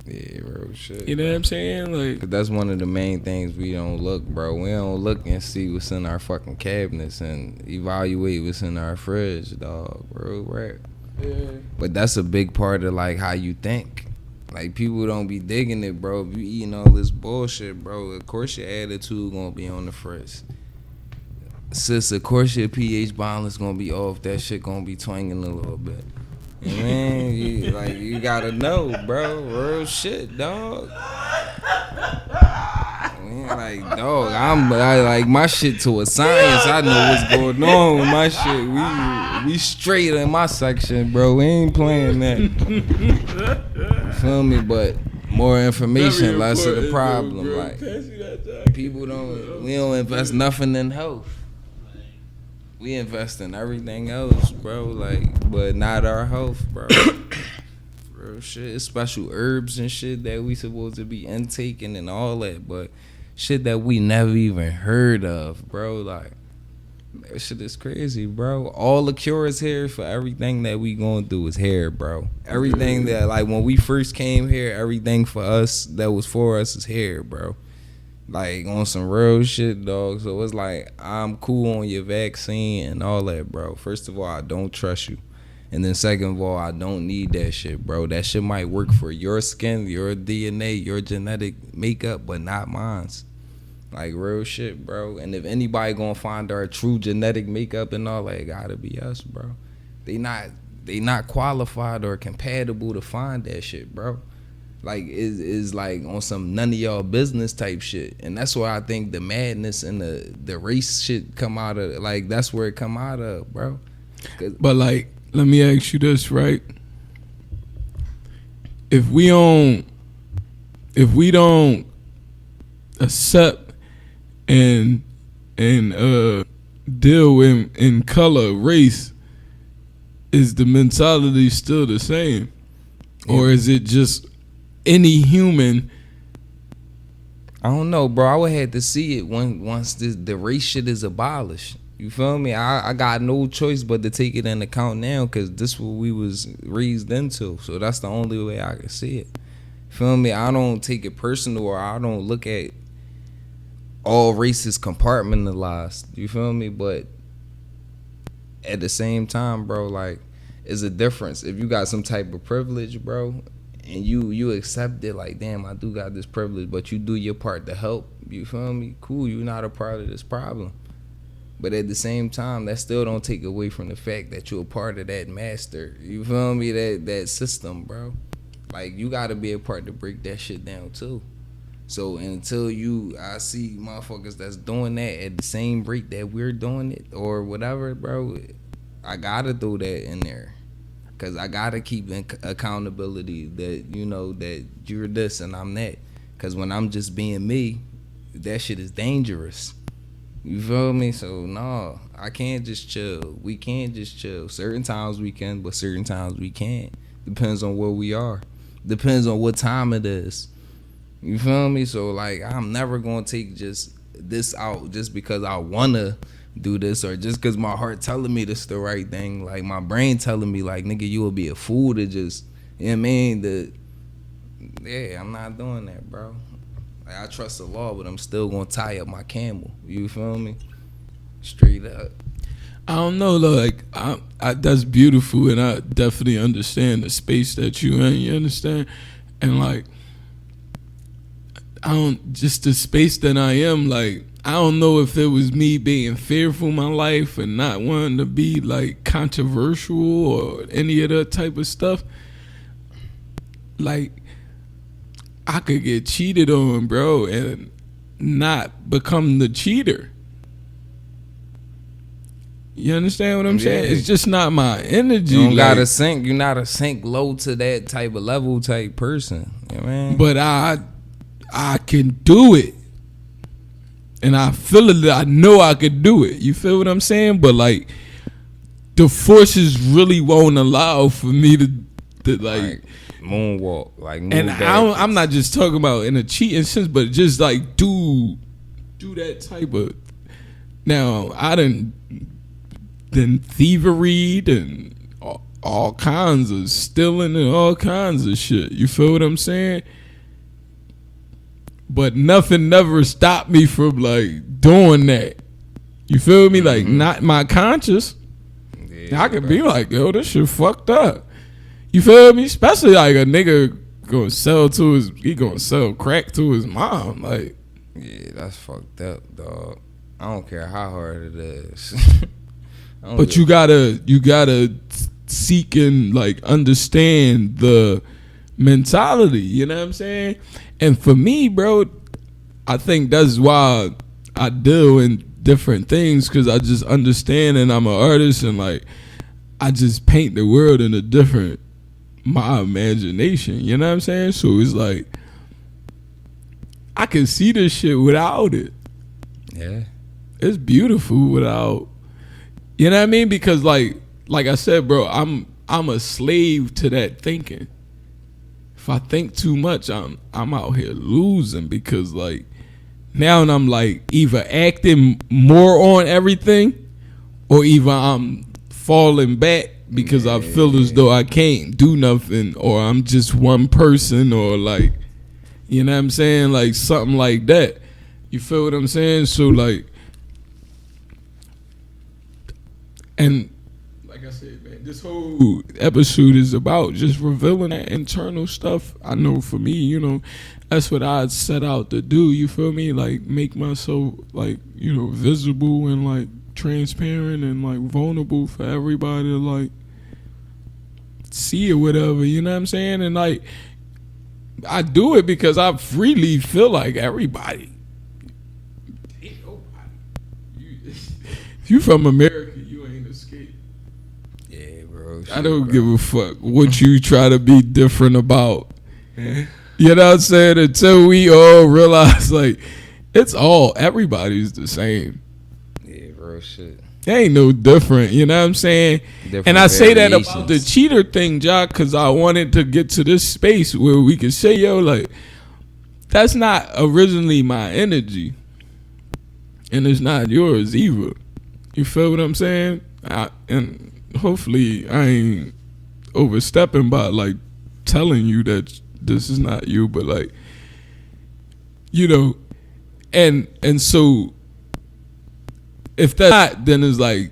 yeah, real shit. You know what I'm saying? Like, 'cause that's one of the main things we don't look, bro. We don't look and see what's in our fucking cabinets and evaluate what's in our fridge, dog, bro. Right? yeah. But that's a big part of like how you think. Like people don't be digging it, bro. If you eating all this bullshit, bro, of course your attitude gonna be on the fritz. Sis, of course your pH balance gonna be off. That shit gonna be twanging a little bit. Man, you gotta know, bro. Real shit, dog. Man, like, dog, I like my shit to a science. I know what's going on with my shit. We straight in my section, bro. We ain't playing that. You feel me? But more information, less of the problem. Though, like people we don't invest nothing in health. We invest in everything else, bro. Like, but not our health, bro. Real shit. It's special herbs and shit that we supposed to be intaking and all that, but shit that we never even heard of, bro. Like, that shit is crazy, bro. All the cures here for everything that we going through is here, bro. Everything that, like, when we first came here, everything for us that was for us is here, bro. Like on some real shit, dog. So it's like I'm cool on your vaccine and all that, bro. First of all, I don't trust you. And then second of all, I don't need that shit, bro. That shit might work for your skin, your DNA, your genetic makeup, but not mine's. Like real shit, bro. And if anybody gonna find our true genetic makeup and all that, it gotta be us, bro. They not qualified or compatible to find that shit, bro. Like is like on some none of y'all business type shit. And that's why I think the madness and the race shit come out of, like that's where it come out of, bro. But like, let me ask you this, right? If we don't accept and deal in color, race, is the mentality still the same? Or is it just any human? I don't know, bro. I would have to see it once the race shit is abolished. You feel me? I got no choice but to take it into account now, because this what we was raised into. So that's the only way I can see it. Feel me? I don't take it personal, or I don't look at all races compartmentalized. You feel me? But at the same time, bro, like, it's a difference. If you got some type of privilege, bro, and you accept it, like, damn, I do got this privilege, but you do your part to help. You feel me? Cool, you're not a part of this problem. But at the same time, that still don't take away from the fact that you're a part of that master. You feel me? That system, bro. Like, you gotta be a part to break that shit down too. So until I see motherfuckers that's doing that at the same rate that we're doing it or whatever, bro, I gotta throw that in there. Cause I gotta keep accountability that, you know, that you're this and I'm that. Cause when I'm just being me, that shit is dangerous. You feel me? So no, I can't just chill. We can't just chill. Certain times we can, but certain times we can't. Depends on where we are. Depends on what time it is. You feel me? So like, I'm never gonna take just this out just because I wanna do this, or just because my heart telling me this is the right thing. Like my brain telling me, like, nigga, you will be a fool to just, you know what I mean? Yeah, I'm not doing that, bro. Like, I trust the law, but I'm still gonna tie up my camel. You feel me? Straight up. I don't know, like, I that's beautiful, and I definitely understand the space that you in. You understand, and like, just the space that I am. Like, I don't know if it was me being fearful in my life and not wanting to be like controversial or any of that type of stuff. Like, I could get cheated on, bro, and not become the cheater. You understand what I'm saying? It's just not my energy. You don't gotta sink. You're not a sink low to that type of level type person. You know what I mean? But I can do it. And I feel it. I know I could do it. You feel what I'm saying? But like, the forces really won't allow for me to like moonwalk, like move and backwards. I'm not just talking about in a cheating sense, but just like do that type of. Now I done thievery and all kinds of stealing and all kinds of shit. You feel what I'm saying? But nothing never stopped me from like doing that. You feel me? Like, not my conscience. Yeah, I could be like, yo, this shit fucked up. You feel me? Especially like a nigga gonna sell crack to his mom. Like, yeah, that's fucked up, dog. I don't care how hard it is. But you gotta seek and like understand the mentality. You know what I'm saying? And for me, bro, I think that's why I deal in different things, because I just understand, and I'm an artist, and like I just paint the world in a different my imagination. You know what I'm saying? So it's like I can see this shit without it. Yeah, it's beautiful without. You know what I mean? Because like I said, bro, I'm a slave to that thinking. If I think too much, I'm out here losing, because like now I'm like either acting more on everything, or either I'm falling back because I feel as though I can't do nothing, or I'm just one person, or like, you know what I'm saying, like something like that. You feel what I'm saying? So like, and like I said, man, this whole episode is about just revealing that internal stuff. I know for me, you know, that's what I set out to do. You feel me? Like make myself like, you know, visible and like transparent and like vulnerable for everybody to like see or whatever. You know what I'm saying? And like, I do it because I freely feel like everybody. Ain't nobody. You from America, you ain't escaped. Yeah, bro. I don't give a fuck what you try to be different about. You know what I'm saying? Until we all realize, like, it's all, everybody's the same. Yeah, bro, shit. It ain't no different, you know what I'm saying? Different and I say that about the variations. cheater thing, Jock, because I wanted to get to this space where we could say, yo, like, that's not originally my energy. And it's not yours either. You feel what I'm saying? And hopefully I ain't overstepping by, like, telling you that this is not you, but, like, you know, and so if that's not, then it's like,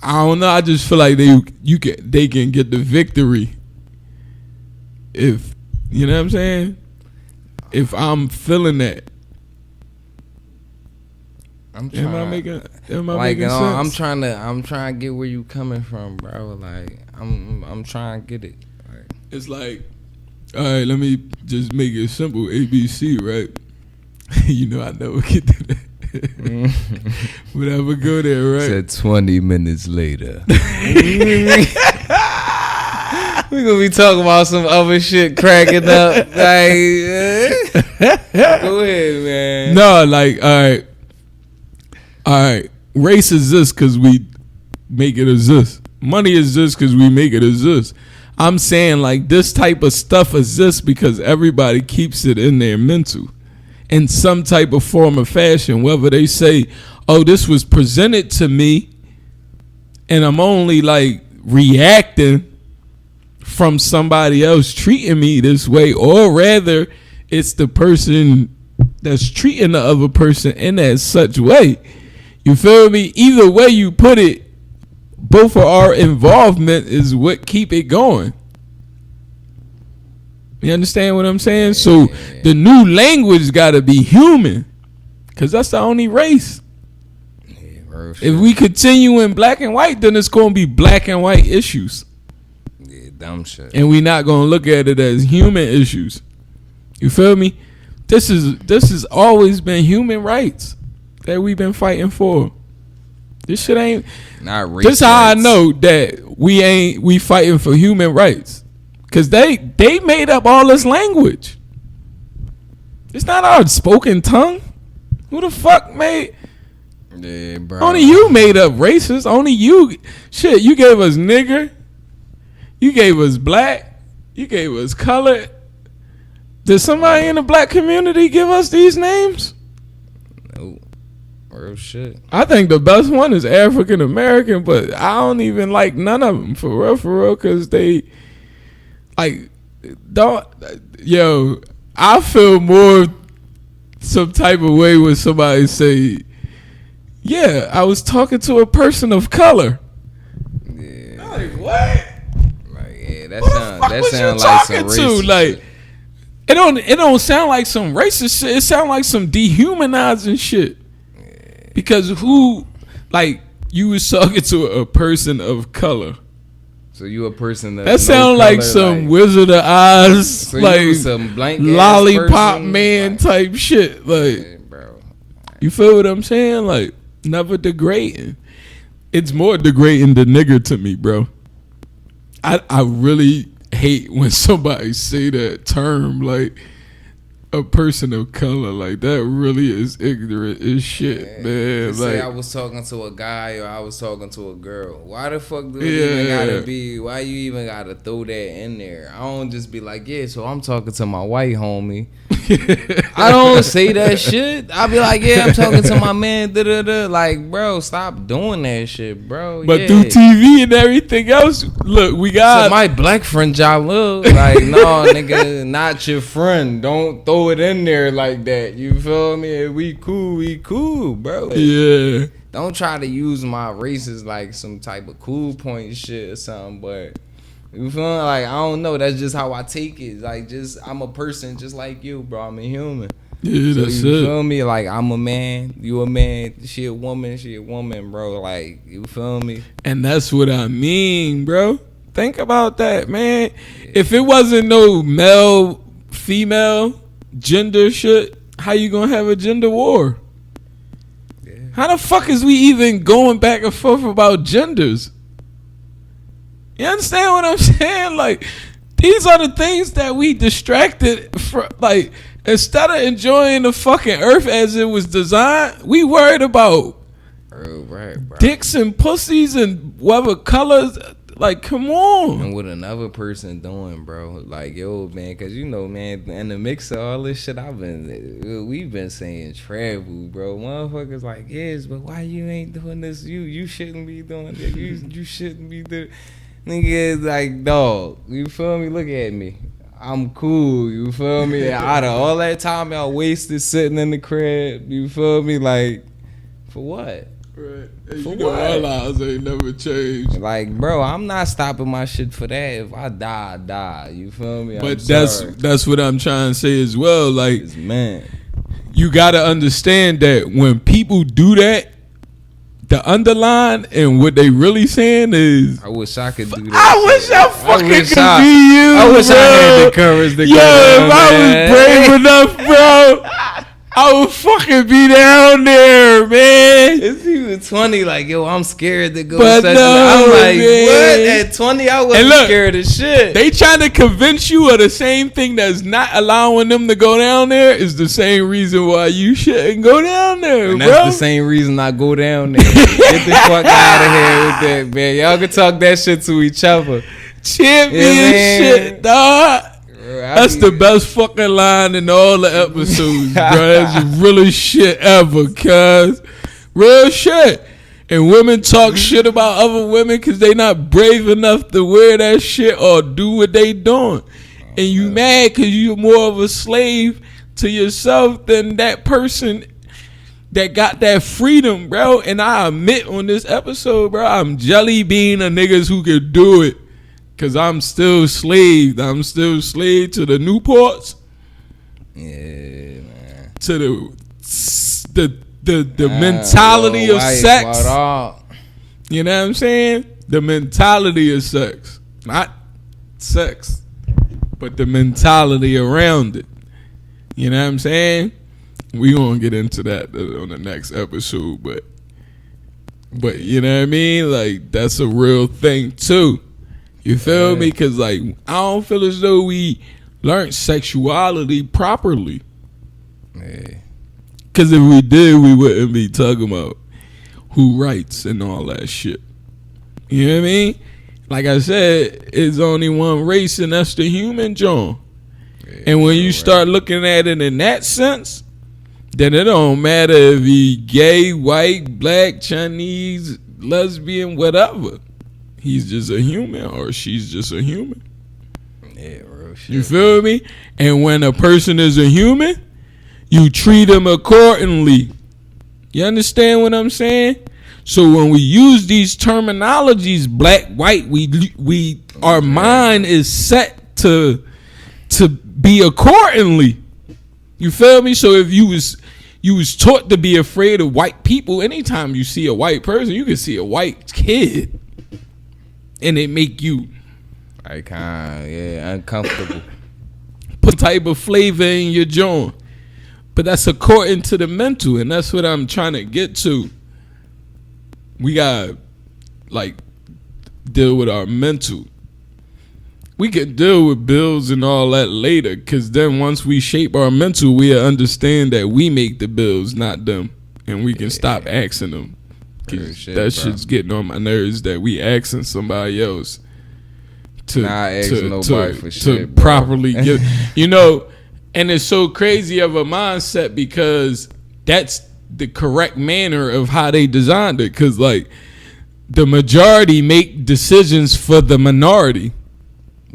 I don't know. I just feel like they can get the victory if, you know what I'm saying? If I'm feeling that. I'm trying. Am I making Like, sense? I'm trying to get where you coming from, bro. Like, I'm trying to get it. Like, It's like, all right, let me just make it simple. ABC, right? You know I never get to that. Whatever, go there, right? said 20 minutes later. We gonna be talking about some other shit cracking up. Like, go ahead, man. No, like, all right. Race exists because we make it exist. Money exists because we make it exist. I'm saying like this type of stuff exists because everybody keeps it in their mental in some type of form or fashion, whether they say, oh, this was presented to me and I'm only like reacting from somebody else treating me this way, or rather it's the person that's treating the other person in that such way. You feel me? Either way you put it, both of our involvement is what keep it going. You understand what I'm saying? So the new language got to be human, because that's the only race. Yeah, bro, If we continue in black and white, then it's going to be black and white issues. yeah, dumb shit. And we not going to look at it as human issues. You feel me? This has always been human rights that we've been fighting for. This shit ain't. Not race This how I rights. know that we fighting for human rights, cause they made up all this language. It's not our spoken tongue. Who the fuck made? Yeah, bro. Only you made up racist. Only you. Shit, you gave us nigger. You gave us black. You gave us colored. Did somebody in the black community give us these names? No. Real shit. I think the best one is African American, but I don't even like none of them for real, because they like don't. Yo, I feel more some type of way when somebody say, "Yeah, I was talking to a person of color." Yeah. Like what? Like, yeah, that Who the sound fuck that was sound you like talking some to? racist Like, shit. it don't sound like some racist shit. It sound like some dehumanizing shit. Because who, like, you was talking to a person of color. So you a person That sound like some Wizard of Oz, so like you some blank lollipop man type shit. Like, yeah, bro. you feel what I'm saying? Like, never degrading. It's more degrading than nigger to me, bro. I really hate when somebody say that term, like a person of color. Like, that really is ignorant as shit, man. Say I Like, was talking to a guy or I was talking to a girl. Why the fuck do it Yeah. even gotta be? Why you even gotta throw that in there? I don't just be like, yeah. So I'm talking to my white homie. I don't say that shit. I be like, yeah, I'm talking to my man. Da da da. Like, bro, stop doing that shit, bro. but yeah. through TV and everything else, look, we got So my black friend Jalil, like, no, nigga, not your friend. Don't throw throw it in there like that. You feel me? If we cool, bro. Yeah. Don't try to use my race as like some type of cool point shit or something, but you feel me? Like, I don't know. That's just how I take it. Like, just I'm a person just like you, bro. I'm a human. Yeah, So that's you it. feel me? Like, I'm a man, you a man, she a woman, bro. Like, you feel me? And that's what I mean, bro. Think about that, man. If it wasn't no male, female, gender shit, how you gonna have a gender war? Yeah. How the fuck is we even going back and forth about genders? You understand what I'm saying? Like, these are the things that we distracted from. Like, instead of enjoying the fucking earth as it was designed, we worried about Right, bro. dicks and pussies and whatever colors. Like, come on. And what another person doing, bro? Like, yo, man, cause you know, man, in the mix of all this shit, we've been saying travel, bro. Motherfuckers like, yes, but why you ain't doing this? You shouldn't be doing that. You shouldn't be doing. Nigga, like, dog, you feel me? Look at me. I'm cool, you feel me? Out of all that time y'all wasted sitting in the crib, you feel me? Like, for what? Right. For You know, what? our lives ain't never changed. Like, bro, I'm not stopping my shit for that. If I die, I die. You feel me? But that's what I'm trying to say as well. Like, It's man. you gotta understand that when people do that, the underline and what they really saying is, I wish I could do that. I wish I fucking wish could I- be you. I wish bro. I had the courage to Yo, go if down I there. was brave enough, bro, I would fucking be down there, man. It's even 20, like, yo, I'm scared to go. But such no, I'm like, man. what? At 20, I wasn't And look, scared of shit. They trying to convince you of the same thing that's not allowing them to go down there is the same reason why you shouldn't go down there, And bro. that's the same reason I go down there. Get the fuck out of here with that, man. Y'all can talk that shit to each other. Champion Yeah, man. shit, dog. That's the best fucking line in all the episodes, bro. That's the realest shit ever, cuz. Real shit. And women talk shit about other women because they not brave enough to wear that shit or do what they doing. And you mad because you're more of a slave to yourself than that person that got that freedom, bro. And I admit on this episode, bro, I'm jelly bean of niggas who could do it. Cause I'm still slaved. I'm still slave to the Newports, Yeah, man. to the mentality of sex. You know what I'm saying? The mentality of sex, not sex, but the mentality around it. You know what I'm saying? We gonna get into that on the next episode, but you know what I mean? Like, that's a real thing too. You feel me? Because, like, I don't feel as though we learned sexuality properly. Yeah. Because if we did, we wouldn't be talking about who writes and all that shit. You know what I mean? Like I said, it's only one race, and that's the human, John. And when you start looking at it in that sense, then it don't matter if he gay, white, black, Chinese, lesbian, whatever. He's just a human, or she's just a human. Yeah, real shit. You feel me? And when a person is a human, you treat them accordingly. You understand what I'm saying? So when we use these terminologies, black, white, we our mind is set to be accordingly. You feel me? So if you was taught to be afraid of white people, anytime you see a white person, you can see a white kid, and it make you Like, uncomfortable. put type of flavor in your joint. But that's according to the mental, and that's what I'm trying to get to. We gotta, like, deal with our mental. We can deal with bills and all that later, because then once we shape our mental, we understand that we make the bills, not them. And we can stop asking them. Real 'Cause shit, that bro. shit's getting on my nerves that we asking somebody else to Not asking nobody for to shit, bro. properly get, you know. And it's so crazy of a mindset because that's the correct manner of how they designed it. Because, like, the majority make decisions for the minority.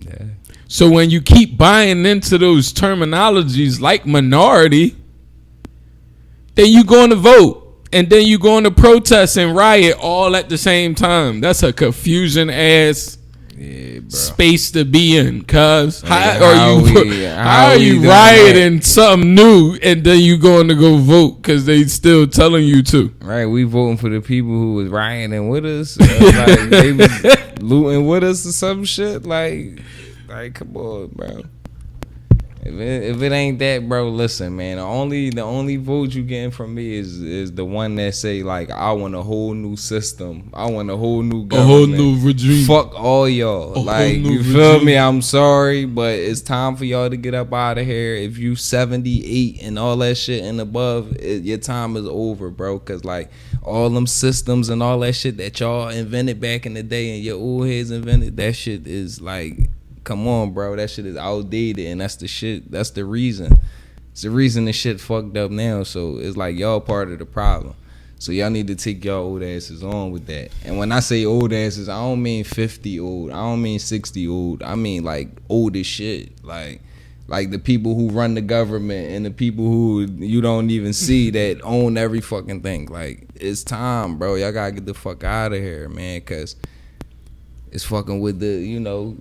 Yeah. So when you keep buying into those terminologies like minority, then you going to vote. And then you going to protest and riot all at the same time. That's a confusing ass space to be in. Cause how are you rioting something new and then you going to go vote because they still telling you to? Right, we voting for the people who was rioting with us, like they was looting with us or some shit. Like come on, bro. If it ain't that, bro, listen, man. The only vote you getting from me is the one that say like, I want a whole new system. I want a whole new government. A whole new regime. Fuck all y'all. Like, you feel me? I'm sorry, but it's time for y'all to get up out of here. If you 78 and all that shit and above, your time is over, bro. Cause like all them systems and all that shit that y'all invented back in the day and your old heads invented, that shit is like, come on, bro. That shit is outdated, and that's the shit. That's the reason. It's the reason the shit fucked up now. So it's like y'all part of the problem. So y'all need to take y'all old asses on with that. And when I say old asses, I don't mean 50 old. I don't mean 60 old. I mean like old as shit. Like the people who run the government and the people who you don't even see that own every fucking thing. Like, it's time, bro. Y'all gotta get the fuck out of here, man, because it's fucking with the, you know.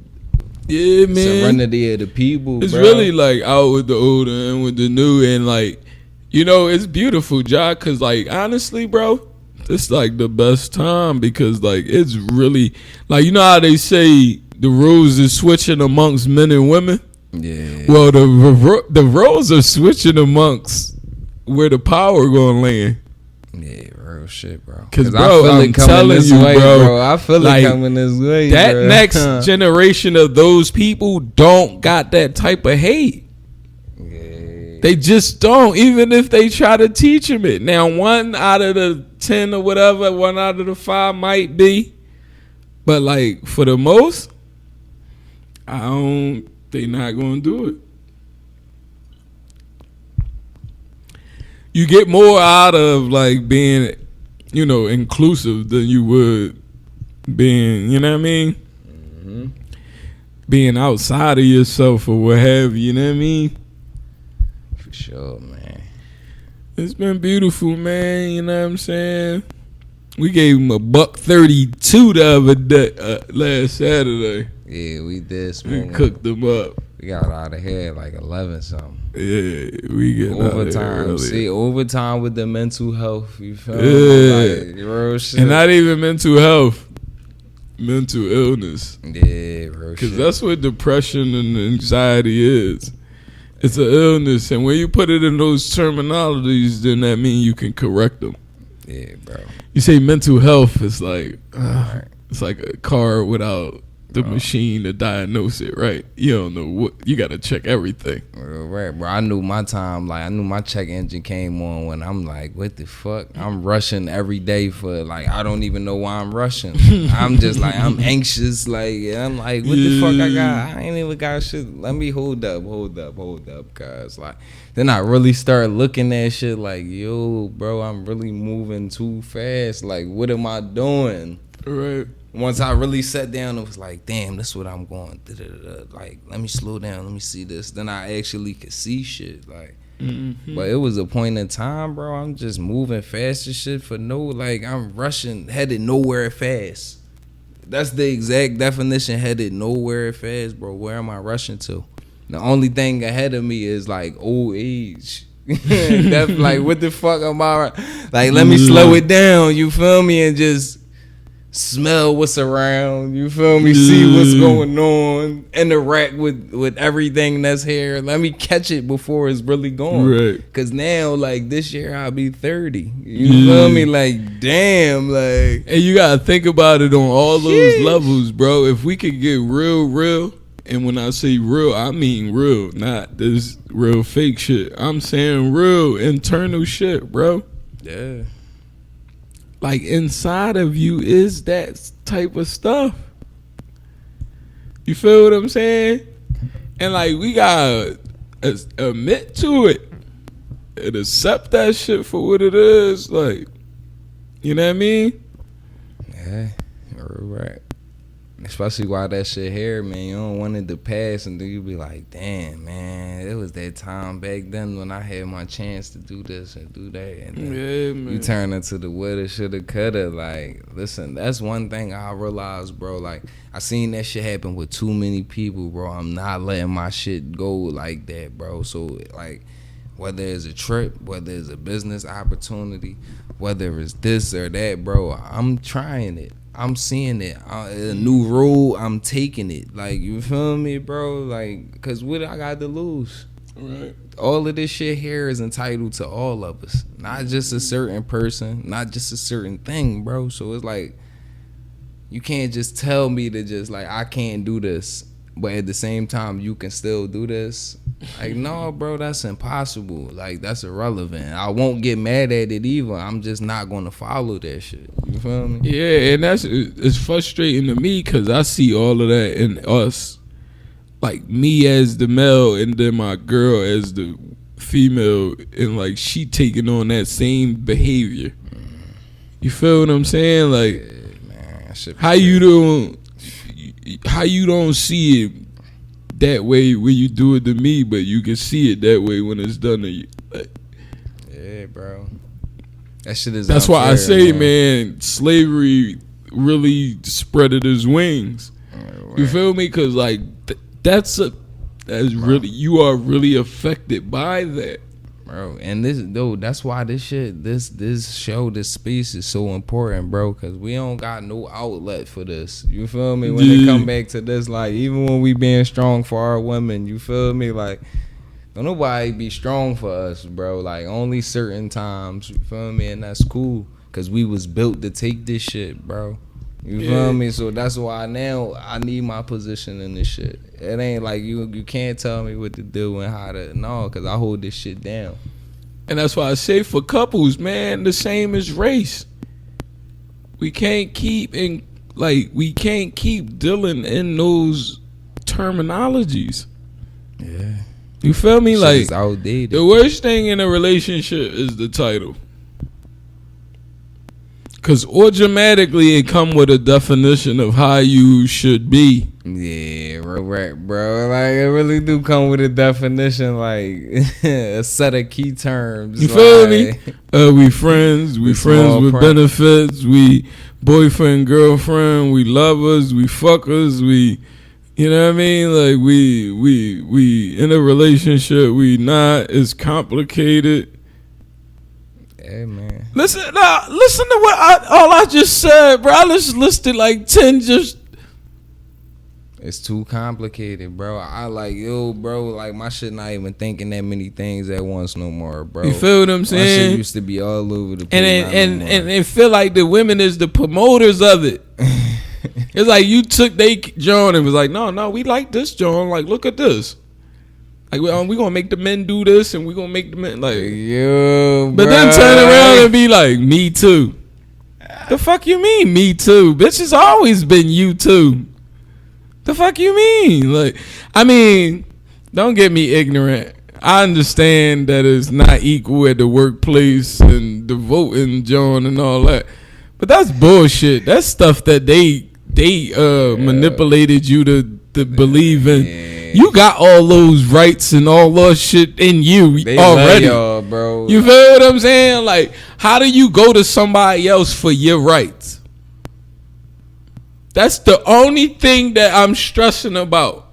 Yeah, man. Serenity of the people, it's bro. really like out with the old and with the new, and like, you know, it's beautiful, Jock, because like honestly, bro, it's like the best time because like it's really like, you know how they say the roles is switching amongst men and women. Yeah. Well, the roles are switching amongst where the power gonna land. Yeah, real shit, bro. Because, bro, I feel I'm it coming telling this you, way, bro. I feel like, it coming this way, that bro. next generation of those people don't got that type of hate. Yeah. They just don't, even if they try to teach them it. Now, 1 out of the 10 or whatever, 1 out of the 5 might be. But, like, for the most, they not going to do it. You get more out of like being, you know, inclusive than you would being, you know what I mean? Mm-hmm. Being outside of yourself or what have you, you know what I mean? For sure, man. It's been beautiful, man, you know what I'm saying? We gave him $132 the other day, last Saturday. Yeah, we did. We cooked them up. We got out of here at like 11 something. Yeah, we get overtime. See, overtime with the mental health. You feel me? Like, real shit. And not even mental health, mental illness. Yeah, real shit. Because that's what depression and anxiety is. It's an illness, and when you put it in those terminologies, then that means you can correct them. Yeah, bro. You say mental health, it's like right. It's like a car without the machine to diagnose it, right? You don't know what, you got to check everything. Right, bro. I knew my time, like I knew my check engine came on when I'm like, what the fuck? I'm rushing every day for like, I don't even know why I'm rushing. I'm just like, I'm anxious, like, and I'm like, what the fuck I got? I ain't even got shit. Let me hold up, cause like, then I really start looking at shit like, yo, bro, I'm really moving too fast. Like, what am I doing? Right. Once I really sat down and was like, damn, that's what I'm going. Like, let me slow down. Let me see this. Then I actually could see shit. Like, but it was a point in time, bro. I'm just moving fast as shit for no, like, I'm rushing, headed nowhere fast. That's the exact definition, headed nowhere fast, bro. Where am I rushing to? The only thing ahead of me is, like, old age. That's like, what the fuck am I? Like, let me slow it down, you feel me? And just smell what's around, you feel me? See what's going on, interact with everything that's here. Let me catch it before it's really gone. Right. Cause now, like, this year I'll be 30. You feel me? Like, damn, like. And you gotta think about it on all those levels, bro. If we could get real, and when I say real, I mean real, not this real fake shit. I'm saying real internal shit, bro. Yeah. Like, inside of you is that type of stuff. You feel what I'm saying? And, like, we gotta admit to it and accept that shit for what it is. Like, you know what I mean? Yeah, you're right. Especially while that shit here, man. You don't want it to pass, and then you be like, damn, man, it was that time back then when I had my chance to do this and do that. And then Yeah, man. you turn into the woulda, shoulda, coulda. Like, listen, that's one thing I realized, bro. Like, I seen that shit happen with too many people, bro. I'm not letting my shit go like that, bro. So, like, whether it's a trip, whether it's a business opportunity, whether it's this or that, bro, I'm trying it. I'm seeing it. A new rule, I'm taking it. Like, you feel me, bro? Like, because what I got to lose? Right. All of this shit here is entitled to all of us. Not just a certain person, not just a certain thing, bro. So it's like, you can't just tell me to just, like, I can't do this, but at the same time, you can still do this. Like, no, bro, that's impossible. Like, that's irrelevant. I won't get mad at it either. I'm just not going to follow that shit. You feel me? Yeah, and it's frustrating to me because I see all of that in us. Like, me as the male and then my girl as the female, and, like, she taking on that same behavior. You feel what I'm saying? Like, Yeah, man, how you don't see it that way when you do it to me, but you can see it that way when it's done to you. Like, yeah, bro. That shit is. that's why I unfair, say, man, slavery really spreaded its wings. Right. You feel me? Because, like, that's really, you are really affected by that. Bro, and that's why this shit, this show, this space is so important, bro, because we don't got no outlet for this. You feel me? When it come back to this, like, even when we being strong for our women, you feel me? Like, don't nobody be strong for us, bro. Like, only certain times, you feel me? And that's cool, because we was built to take this shit, bro. You feel me? So that's why now I need my position in this shit. It ain't like you can't tell me what to do and how to, no, because I hold this shit down. And that's why I say for couples, man, the same as race. We can't keep dealing in those terminologies. Yeah. You feel me? Shit Like, is outdated. the worst thing in a relationship is the title. Because automatically it come with a definition of how you should be. Yeah, right, bro. Like, it really do come with a definition, like a set of key terms. You feel like, me? We friends. We friends with benefits. We boyfriend, girlfriend. We lovers. We fuckers. We, you know what I mean? Like, we in a relationship. We not. It's complicated. Hey, man. Listen to what all I just said, bro. I just listed like 10 just. It's too complicated, bro. I like, yo, bro, like, my shit not even thinking that many things at once no more, bro. You feel what I'm saying? My shit used to be all over the place. And it feel like the women is the promoters of it. It's like you took they John and was like, no, we like this, John. Like, look at this. Like, we gonna make the men do this, and we gonna make the men, like, yo, but then turn around and be like, me too. The fuck you mean, me too? Bitch, it's always been you too. The fuck you mean? Like, I mean, don't get me ignorant. I understand that it's not equal at the workplace and the voting, John, and all that. But that's bullshit. That's stuff that they manipulated you to believe in. Yeah. You got all those rights and all that shit in you They already. love y'all, bro. You feel what I'm saying? Like, how do you go to somebody else for your rights? That's the only thing that I'm stressing about.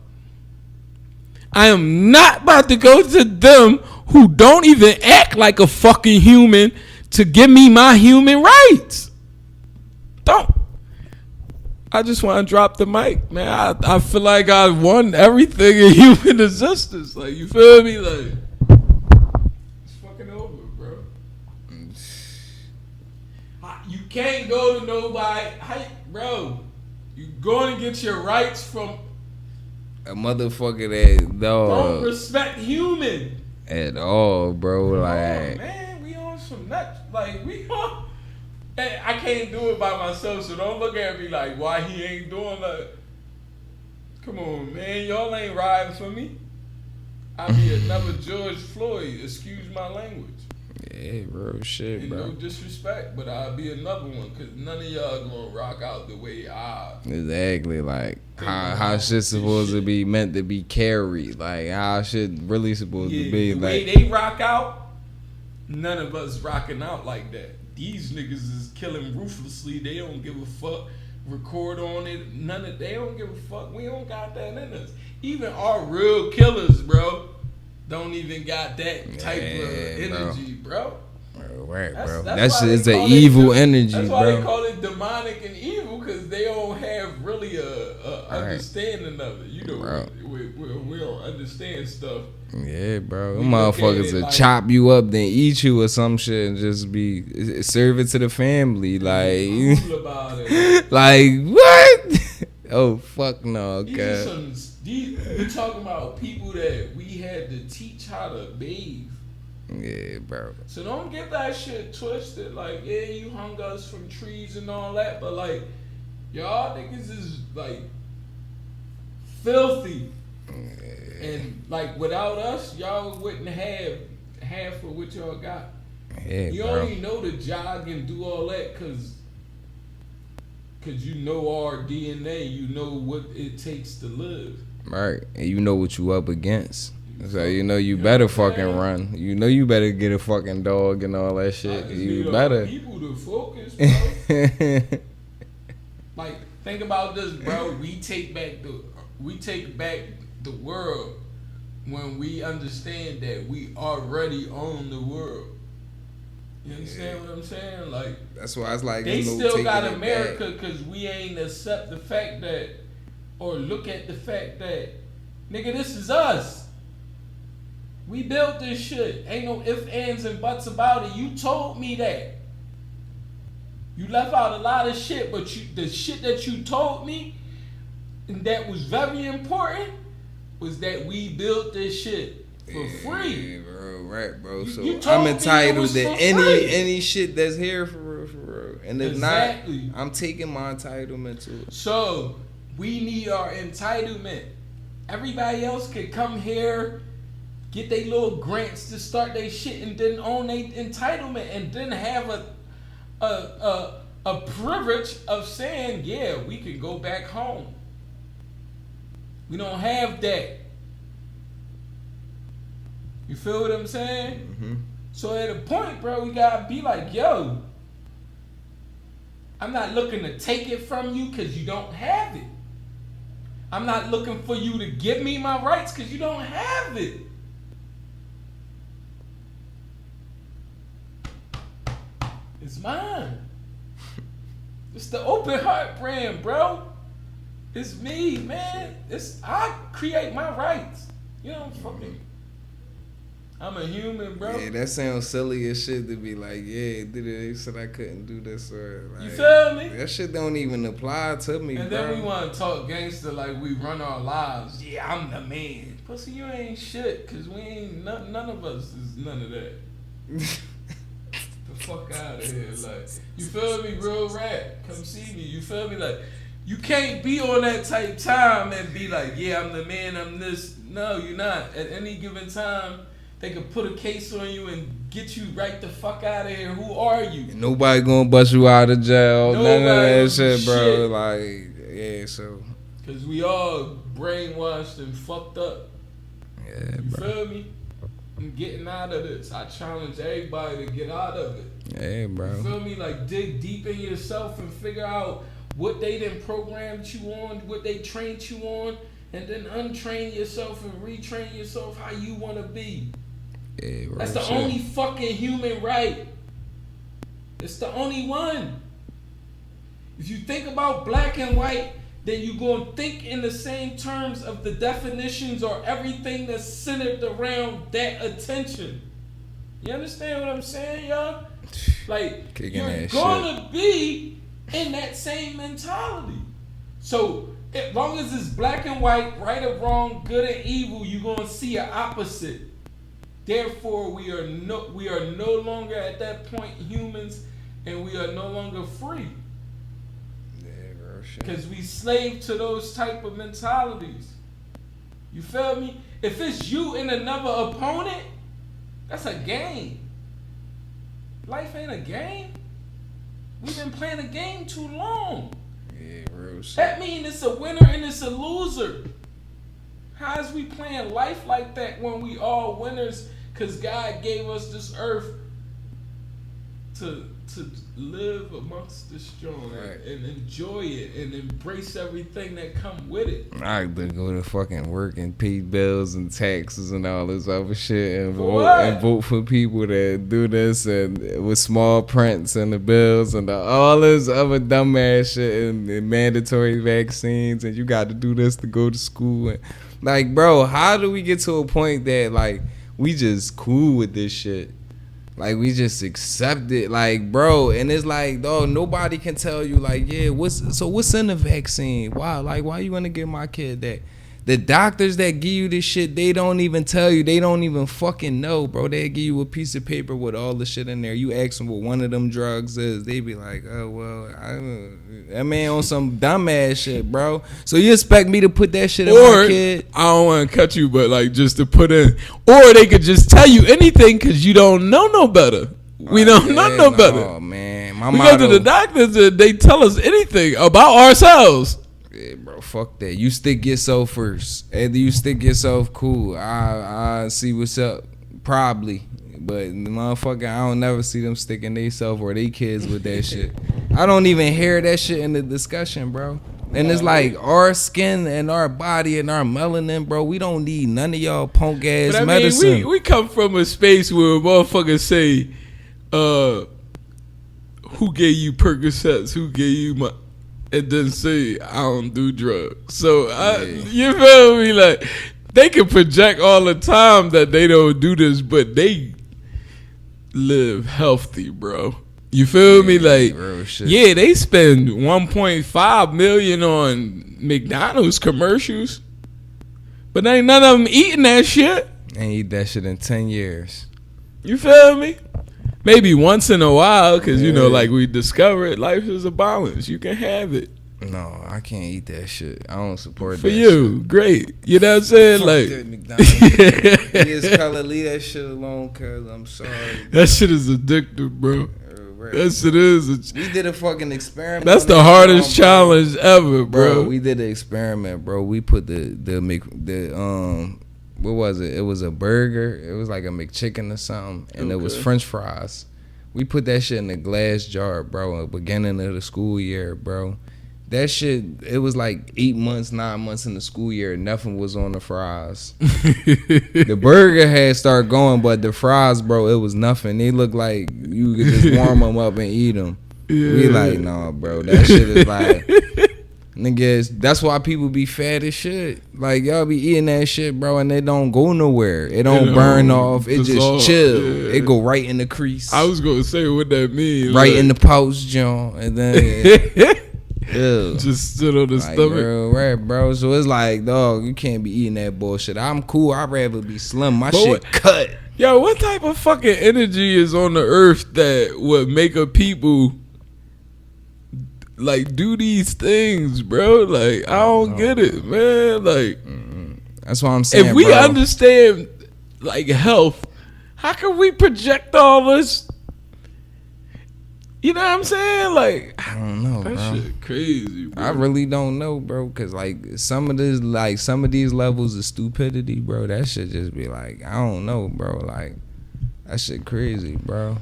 I am not about to go to them who don't even act like a fucking human to give me my human rights. Don't. I just want to drop the mic, man. I feel like I won everything in human existence. Like, you feel me? Like, it's fucking over, bro. You can't go to nobody. Bro, you going to get your rights from A motherfucker that, don't dog, respect human. at all, bro. Oh, Like, man, we on some nuts. Like, we on. Hey, I can't do it by myself, so don't look at me like, why he ain't doing that. Come on, man. Y'all ain't riding for me. I be another George Floyd. Excuse my language. Yeah, real shit, And bro. no disrespect, but I'll be another one because none of y'all gonna rock out the way I. Exactly, like Think how about shit's this supposed to shit. be meant to be carried, like how shit really supposed to Yeah, be, the like way they rock out, none of us rocking out like that. These niggas is killing ruthlessly. They don't give a fuck. Record on it. They don't give a fuck. We don't got that in us. Even our real killers, bro, don't even got that type of Yeah, bro. energy, bro. right, bro. That's That why shit they is an call it evil the- energy, That's why they bro. call it demonic and evil because they don't have really a Right. understanding of it. You know, Bro. we don't understand stuff. Yeah, bro. Them We look at motherfuckers it will like- chop you up, then eat you or some shit, and just be serve it to the family, like, Cool about it. like what? Oh fuck no, These okay. are we talking about people that we had to teach how to bathe. Yeah, bro. So don't get that shit twisted. Like, yeah, you hung us from trees and all that, but like, y'all niggas is like filthy. And like without us, y'all wouldn't have half of what y'all got. Yeah, You bro. only know to jog and do all that cause you know our DNA, you know what it takes to live. Right, and you know what you up against. So you know you You know better what I'm fucking saying? run. You know you better get a fucking dog and all that I shit. just You need our better. people to focus, bro. Like, think about this, bro. We take back the world when we understand that we already own the world. You understand what I'm saying? Like, That's why it's like they there's no still taking got it America because we ain't accept the fact that, or look at the fact that, nigga, this is us. We built this shit. Ain't no ifs, ands, and buts about it. You told me that. You left out a lot of shit, but the shit that you told me, and that was very important, was that we built this shit for free. Yeah, bro, right, bro. You- So you told I'm me it entitled was to for free. any shit that's here for real, for real. And if Exactly. not, I'm taking my entitlement to it. So we need our entitlement. Everybody else could come here, get their little grants to start their shit, and then own their entitlement, and then have a privilege of saying, yeah, we can go back home. We don't have that. You feel what I'm saying? Mm-hmm. So at a point, bro, we gotta be like, yo, I'm not looking to take it from you because you don't have it. I'm not looking for you to give me my rights because you don't have it. It's mine. It's the Open Heart brand, bro. It's me, man. I create my rights. You know, fucking. I'm a human, bro. Yeah, that sounds silly as shit to be like, yeah, they said I couldn't do this or like, You feel me? that shit don't even apply to me, And bro. then we want to talk gangster like we run our lives. Yeah, I'm the man. Pussy, you ain't shit, cause we ain't none of us is none of that. The fuck out of here, like, you feel me, real rap? Come see me. You feel me, like, you can't be on that type time and be like, yeah, I'm the man, I'm this. No, you're not. At any given time, they could put a case on you and get you right the fuck out of here. Who are you? Nobody gonna bust you out of jail. None of Nobody that gonna shit, do bro. shit. Like, yeah, so Cause we all brainwashed and fucked up. yeah, You bro. feel me? I'm getting out of this. I challenge everybody to get out of it. Yeah, You bro. feel me? Like, dig deep in yourself and figure out what they done programmed you on, what they trained you on, and then untrain yourself and retrain yourself how you want to be. Yeah, bro. That's the only fucking human right. It's the only one. If you think about black and white, then you're going to think in the same terms of the definitions or everything that's centered around that attention. You understand what I'm saying, y'all? Like, Kicking you're that going to be in that same mentality. So, as long as it's black and white, right or wrong, good and evil, you're going to see an opposite. Therefore, we are no longer at that point humans, and we are no longer free. Yeah, bro. Shit. Because we slave to those type of mentalities. You feel me? If it's you and another opponent, that's a game. Life ain't a game. We've been playing a game too long. Yeah, real shit. That means it's a winner and it's a loser. How is we playing life like that when we all winners? Because God gave us this earth to live amongst the strong, right, and enjoy it and embrace everything that come with it. I could go to fucking work and pay bills and taxes and all this other shit and vote for people that do this and with small prints and the bills and all this other dumbass shit and mandatory vaccines and you got to do this to go to school. And like, bro, how do we get to a point that like we just cool with this shit? Like, we just accept it. Like, bro, and it's like, dog, nobody can tell you, like, yeah, what's in the vaccine? Why? Like, why you want to give my kid that? The doctors that give you this shit, they don't even tell you. They don't even fucking know, bro. They give you a piece of paper with all the shit in there. You ask them what one of them drugs is. They be like, oh, well, that man on some dumbass shit, bro. So you expect me to put that shit in my kid? I don't want to cut you, but like just to put in. Or they could just tell you anything because you don't know no better. We don't know no better. Oh, man. We go to the doctors and they tell us anything about ourselves. Yeah, bro, fuck that. You stick yourself first. Either you stick yourself, cool. I see what's up, probably. But motherfucker, I don't never see them sticking themselves or they kids with that shit. I don't even hear that shit in the discussion, bro. And it's like our skin and our body and our melanin, bro. We don't need none of y'all punk ass medicine. Mean, we come from a space where motherfuckers say, who gave you Percocets? Who gave you my... and then say I don't do drugs. So you feel me? Like they can project all the time that they don't do this, but they live healthy, bro. You feel me? Like yeah, they spend 1.5 million on McDonald's commercials, but ain't none of them eating that shit. Ain't eat that shit in 10 years. You feel me? Maybe once in a while, because, you know, like we discovered, life is a balance. You can have it. No, I can't eat that shit. I don't support For that you, shit. Great. You know what I'm saying? Fuck like that McDonald's. Yes, color, leave that shit alone, cuz I'm sorry. That shit is addictive, bro. That shit is. We did a fucking experiment. That's the hardest challenge ever, bro. We did an experiment, bro. We put the what was it? It was a burger. It was like a McChicken or something, and it was French fries. We put that shit in a glass jar, bro, at the beginning of the school year, bro. That shit, it was like 8 months, 9 months in the school year. Nothing was on the fries. The burger had started going, but the fries, bro, it was nothing. They looked like you could just warm them up and eat them. Yeah. We like, nah, bro, that shit is like... Niggas, that's why people be fat as shit. Like, y'all be eating that shit, bro, and it don't go nowhere. It don't burn off. It just chill. Yeah. It go right in the crease. I was going to say what that means. Right in the pouch, John. And then... just sit on the stomach. Real rap, bro. So it's like, dog, you can't be eating that bullshit. I'm cool. I'd rather be slim. My shit cut. Yo, what type of fucking energy is on the earth that would make a people... like do these things, bro? Like I don't get it, man. Like that's what I'm saying. If we understand like health, how can we project all this? You know what I'm saying? Like I don't know, that bro. Shit crazy, bro. I really don't know, bro. Cause like some of these levels of stupidity, bro. That shit just be like I don't know, bro. Like that shit crazy, bro.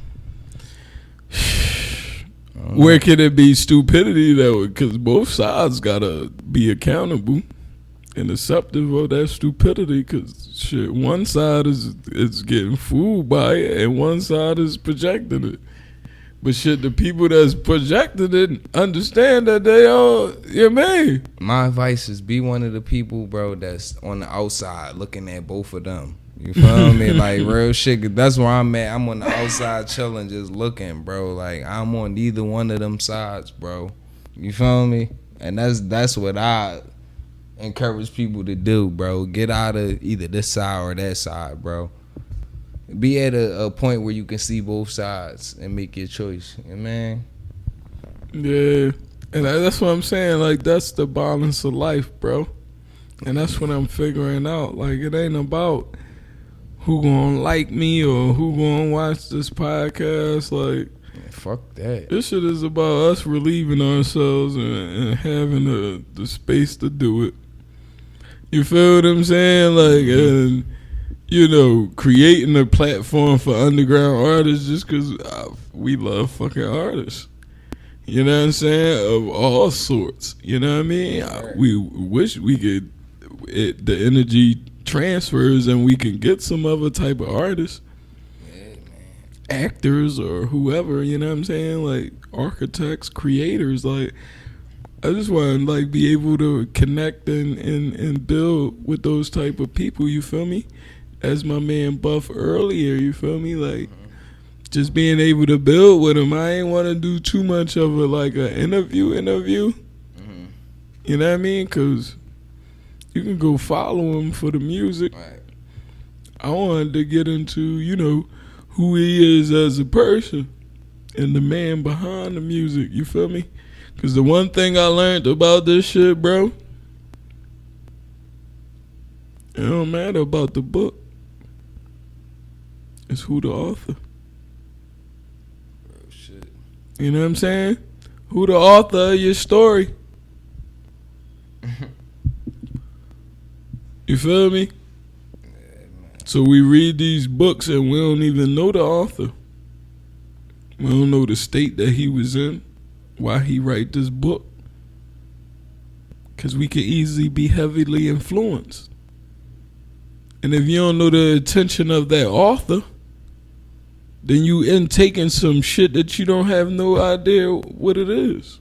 Where can it be stupidity though? Because both sides gotta be accountable and acceptive of that stupidity. Because shit, one side is getting fooled by it, and one side is projecting it. But shit, the people that's projecting it understand that they are. You mean? My advice is be one of the people, bro, that's on the outside looking at both of them. You feel me? Like real shit. That's where I'm at. I'm on the outside chilling, just looking, bro. Like I'm on neither one of them sides, bro. You feel me? And that's what I encourage people to do, bro. Get out of either this side or that side, bro. Be at a point where you can see both sides and make your choice. You know, man. Yeah, and that's what I'm saying. Like that's the balance of life, bro. And that's what I'm figuring out. Like it ain't about who gonna like me or who gonna watch this podcast. Like, Man, fuck that. this shit is about us relieving ourselves and having the space to do it. You feel what I'm saying? Like, and you know, creating a platform for underground artists just because we love fucking artists. You know what I'm saying? Of all sorts. You know what I mean? We wish we could, the energy transfers and we can get some other type of artists. Actors or whoever, you know what I'm saying? Like architects, creators. Like, I just want to like be able to connect and build with those type of people, you feel me? As my man Buff earlier, you feel me? Like, just being able to build with him. I ain't want to do too much of a like an interview. Mm-hmm. You know what I mean? Because you can go follow him for the music. Right. I wanted to get into, you know, who he is as a person and the man behind the music. You feel me? Because the one thing I learned about this shit, bro, it don't matter about the book. It's who the author. Oh, shit. You know what I'm saying? Who the author of your story. You feel me? So we read these books and we don't even know the author. We don't know the state that he was in, why he write this book. Because we can easily be heavily influenced. And if you don't know the intention of that author, then you in taking some shit that you don't have no idea what it is.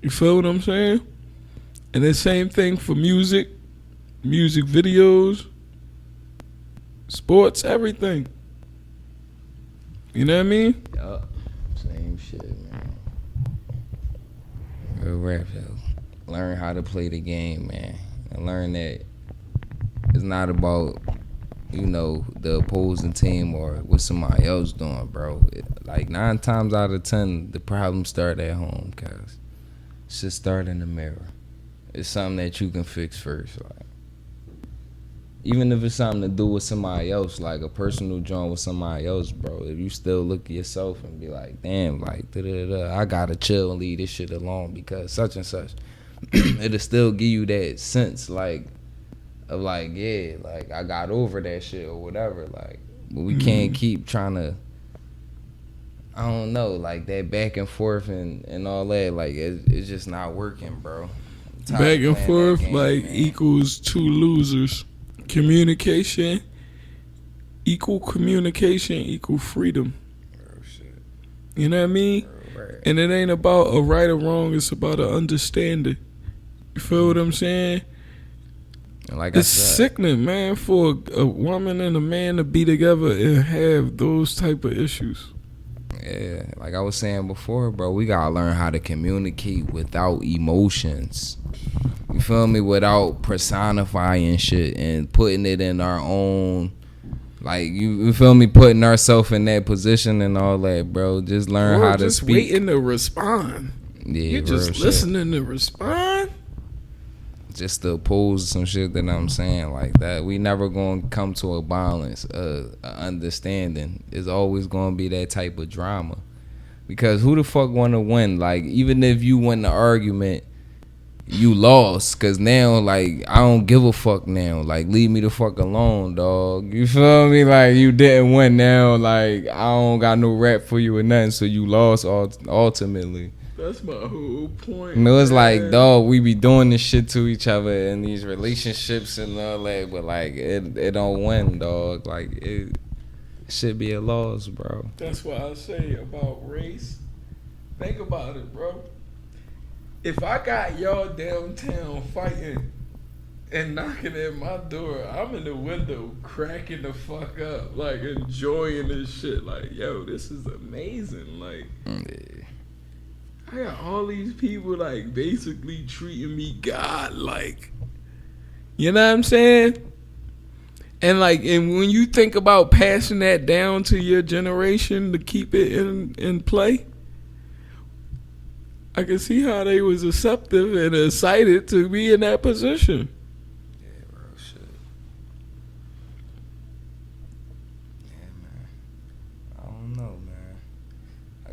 You feel what I'm saying? And the same thing for music videos, sports, everything. You know what I mean? Yup. Same shit, man. Real rap, though. Learn how to play the game, man. And learn that it's not about, you know, the opposing team or what somebody else doing, bro. Like 9 times out of 10, the problems start at home, cuz. It should start in the mirror. It's something that you can fix first, like. Even if it's something to do with somebody else, like a personal joint with somebody else, bro. If you still look at yourself and be like, damn, like, I gotta chill and leave this shit alone because such and such. It'll still give you that sense, like, of like, yeah, like, I got over that shit or whatever, like. But we can't keep trying to, I don't know, like, that back and forth and all that, like, it's just not working, bro. Back and forth, game, like, man. Equals 2 losers. Communication, equal freedom. Oh, shit. You know what I mean? Right. And it ain't about a right or wrong, it's about an understanding. You feel what I'm saying? Like it's sickening, man, for a woman and a man to be together and have those type of issues. Yeah, like I was saying before, bro, we gotta learn how to communicate without emotions. You feel me? Without personifying shit and putting it in our own, like, you feel me? Putting ourselves in that position and all that, bro. Just learn how to speak. Just waiting to respond. Yeah, you're just listening to respond. Just to oppose some shit that I'm saying like that. We never gonna come to a balance, a understanding. It's always gonna be that type of drama. Because who the fuck wanna win? Like, even if you win the argument, you lost. Cause now, like, I don't give a fuck now. Like, leave me the fuck alone, dog. You feel me? Like, you didn't win now. Like, I don't got no rap for you or nothing. So you lost ultimately. That's my whole point. You know, it's like, dog, we be doing this shit to each other in these relationships and all that, but like, it don't win, dog. Like, it should be a loss, bro. That's what I say about race. Think about it, bro. If I got y'all downtown fighting and knocking at my door, I'm in the window cracking the fuck up, like enjoying this shit. Like, yo, this is amazing. Like, yeah. I got all these people like basically treating me God-like. You know what I'm saying? And like, and when you think about passing that down to your generation to keep it in play, I can see how they was receptive and excited to be in that position. Yeah, bro, shit.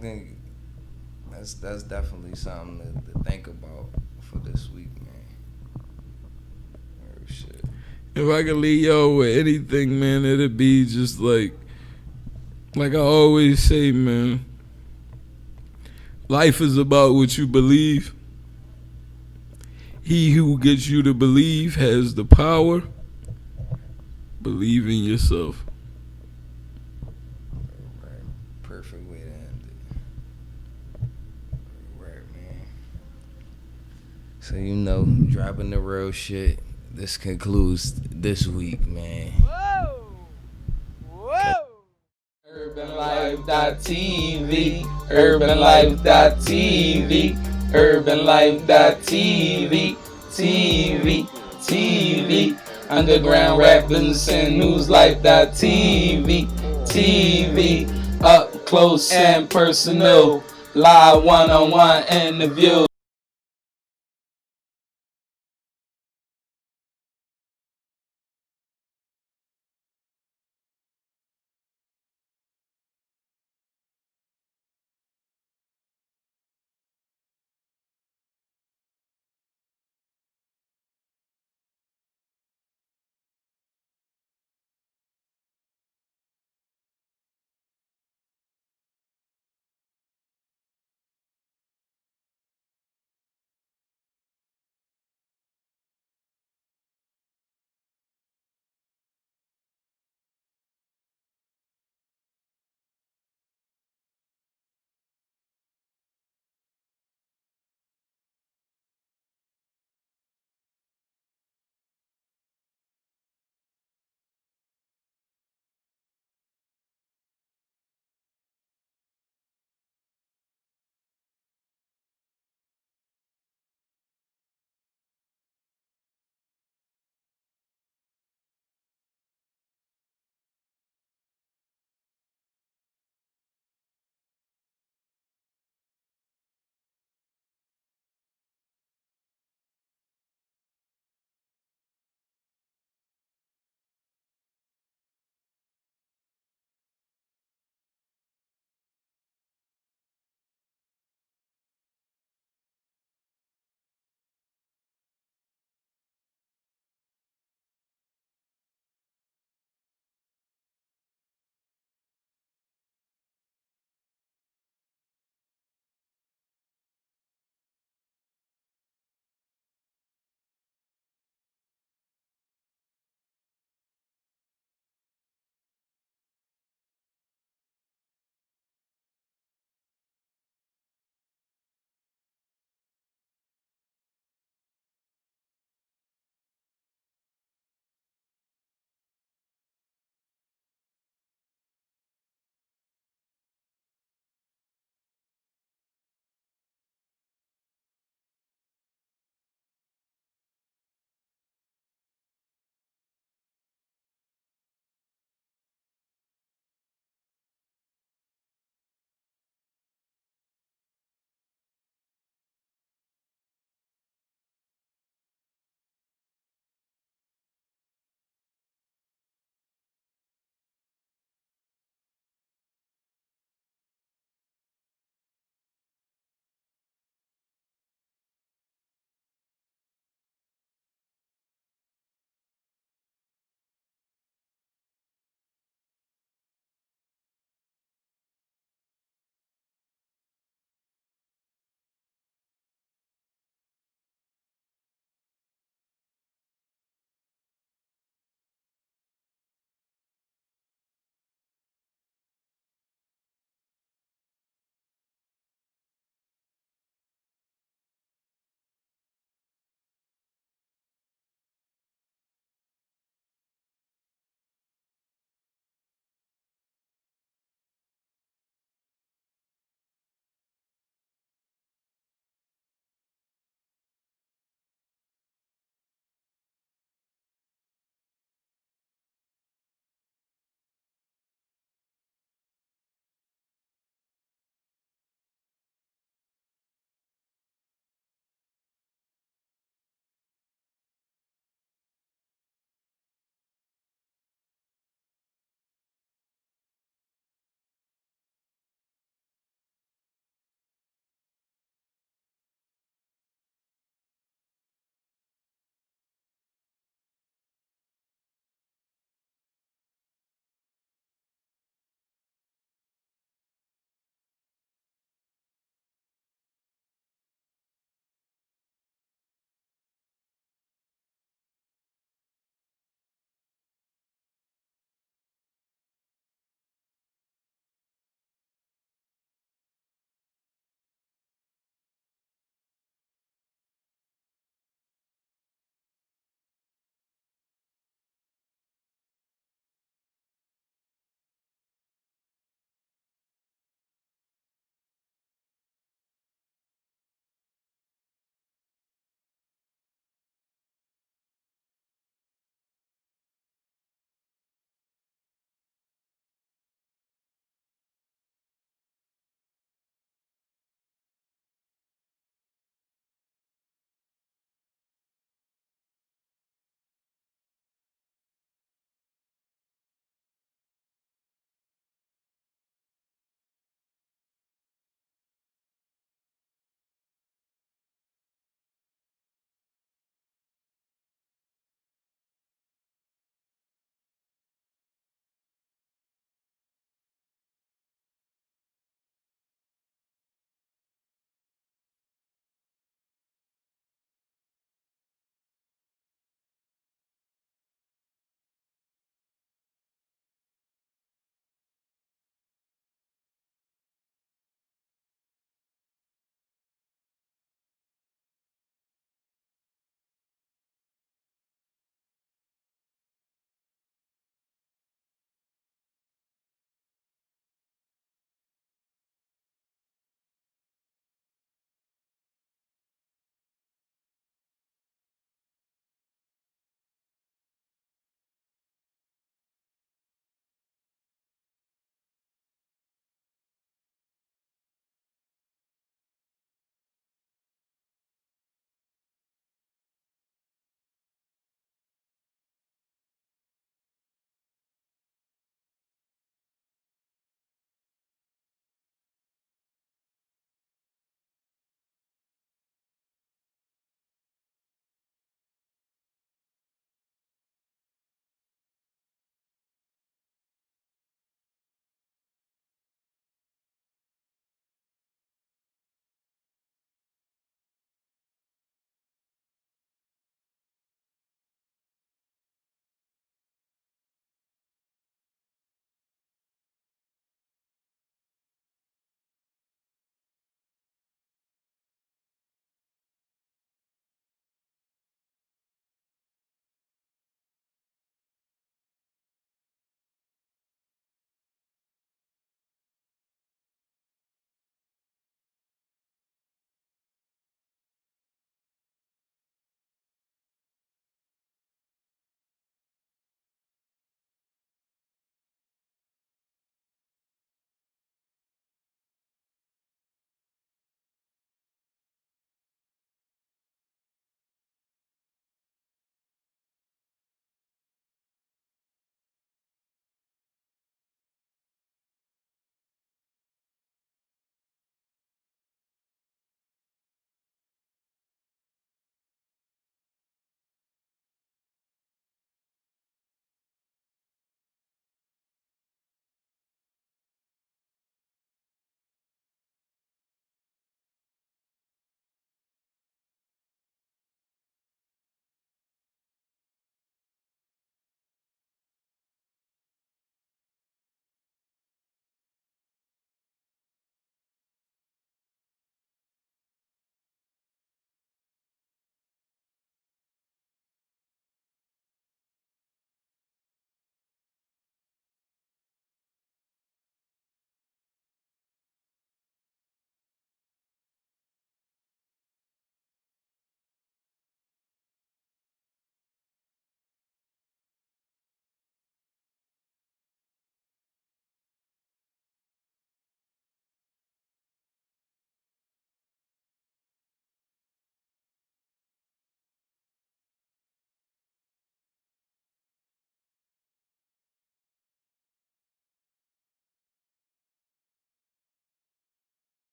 think that's definitely something to think about for this week, man. Oh, shit. If I could leave y'all with anything, man, it'd be just like I always say, man, life is about what you believe. He who gets you to believe has the power. Believe in yourself. Right. Perfect way to end it. Right, man. So, you know, dropping the real shit. This concludes this week, man. Whoa! Whoa! UrbanLife.tv, UrbanLife.tv, UrbanLife.tv, TV, Underground Rappers and Newslife.tv, TV, up close and personal, live one-on-one interview.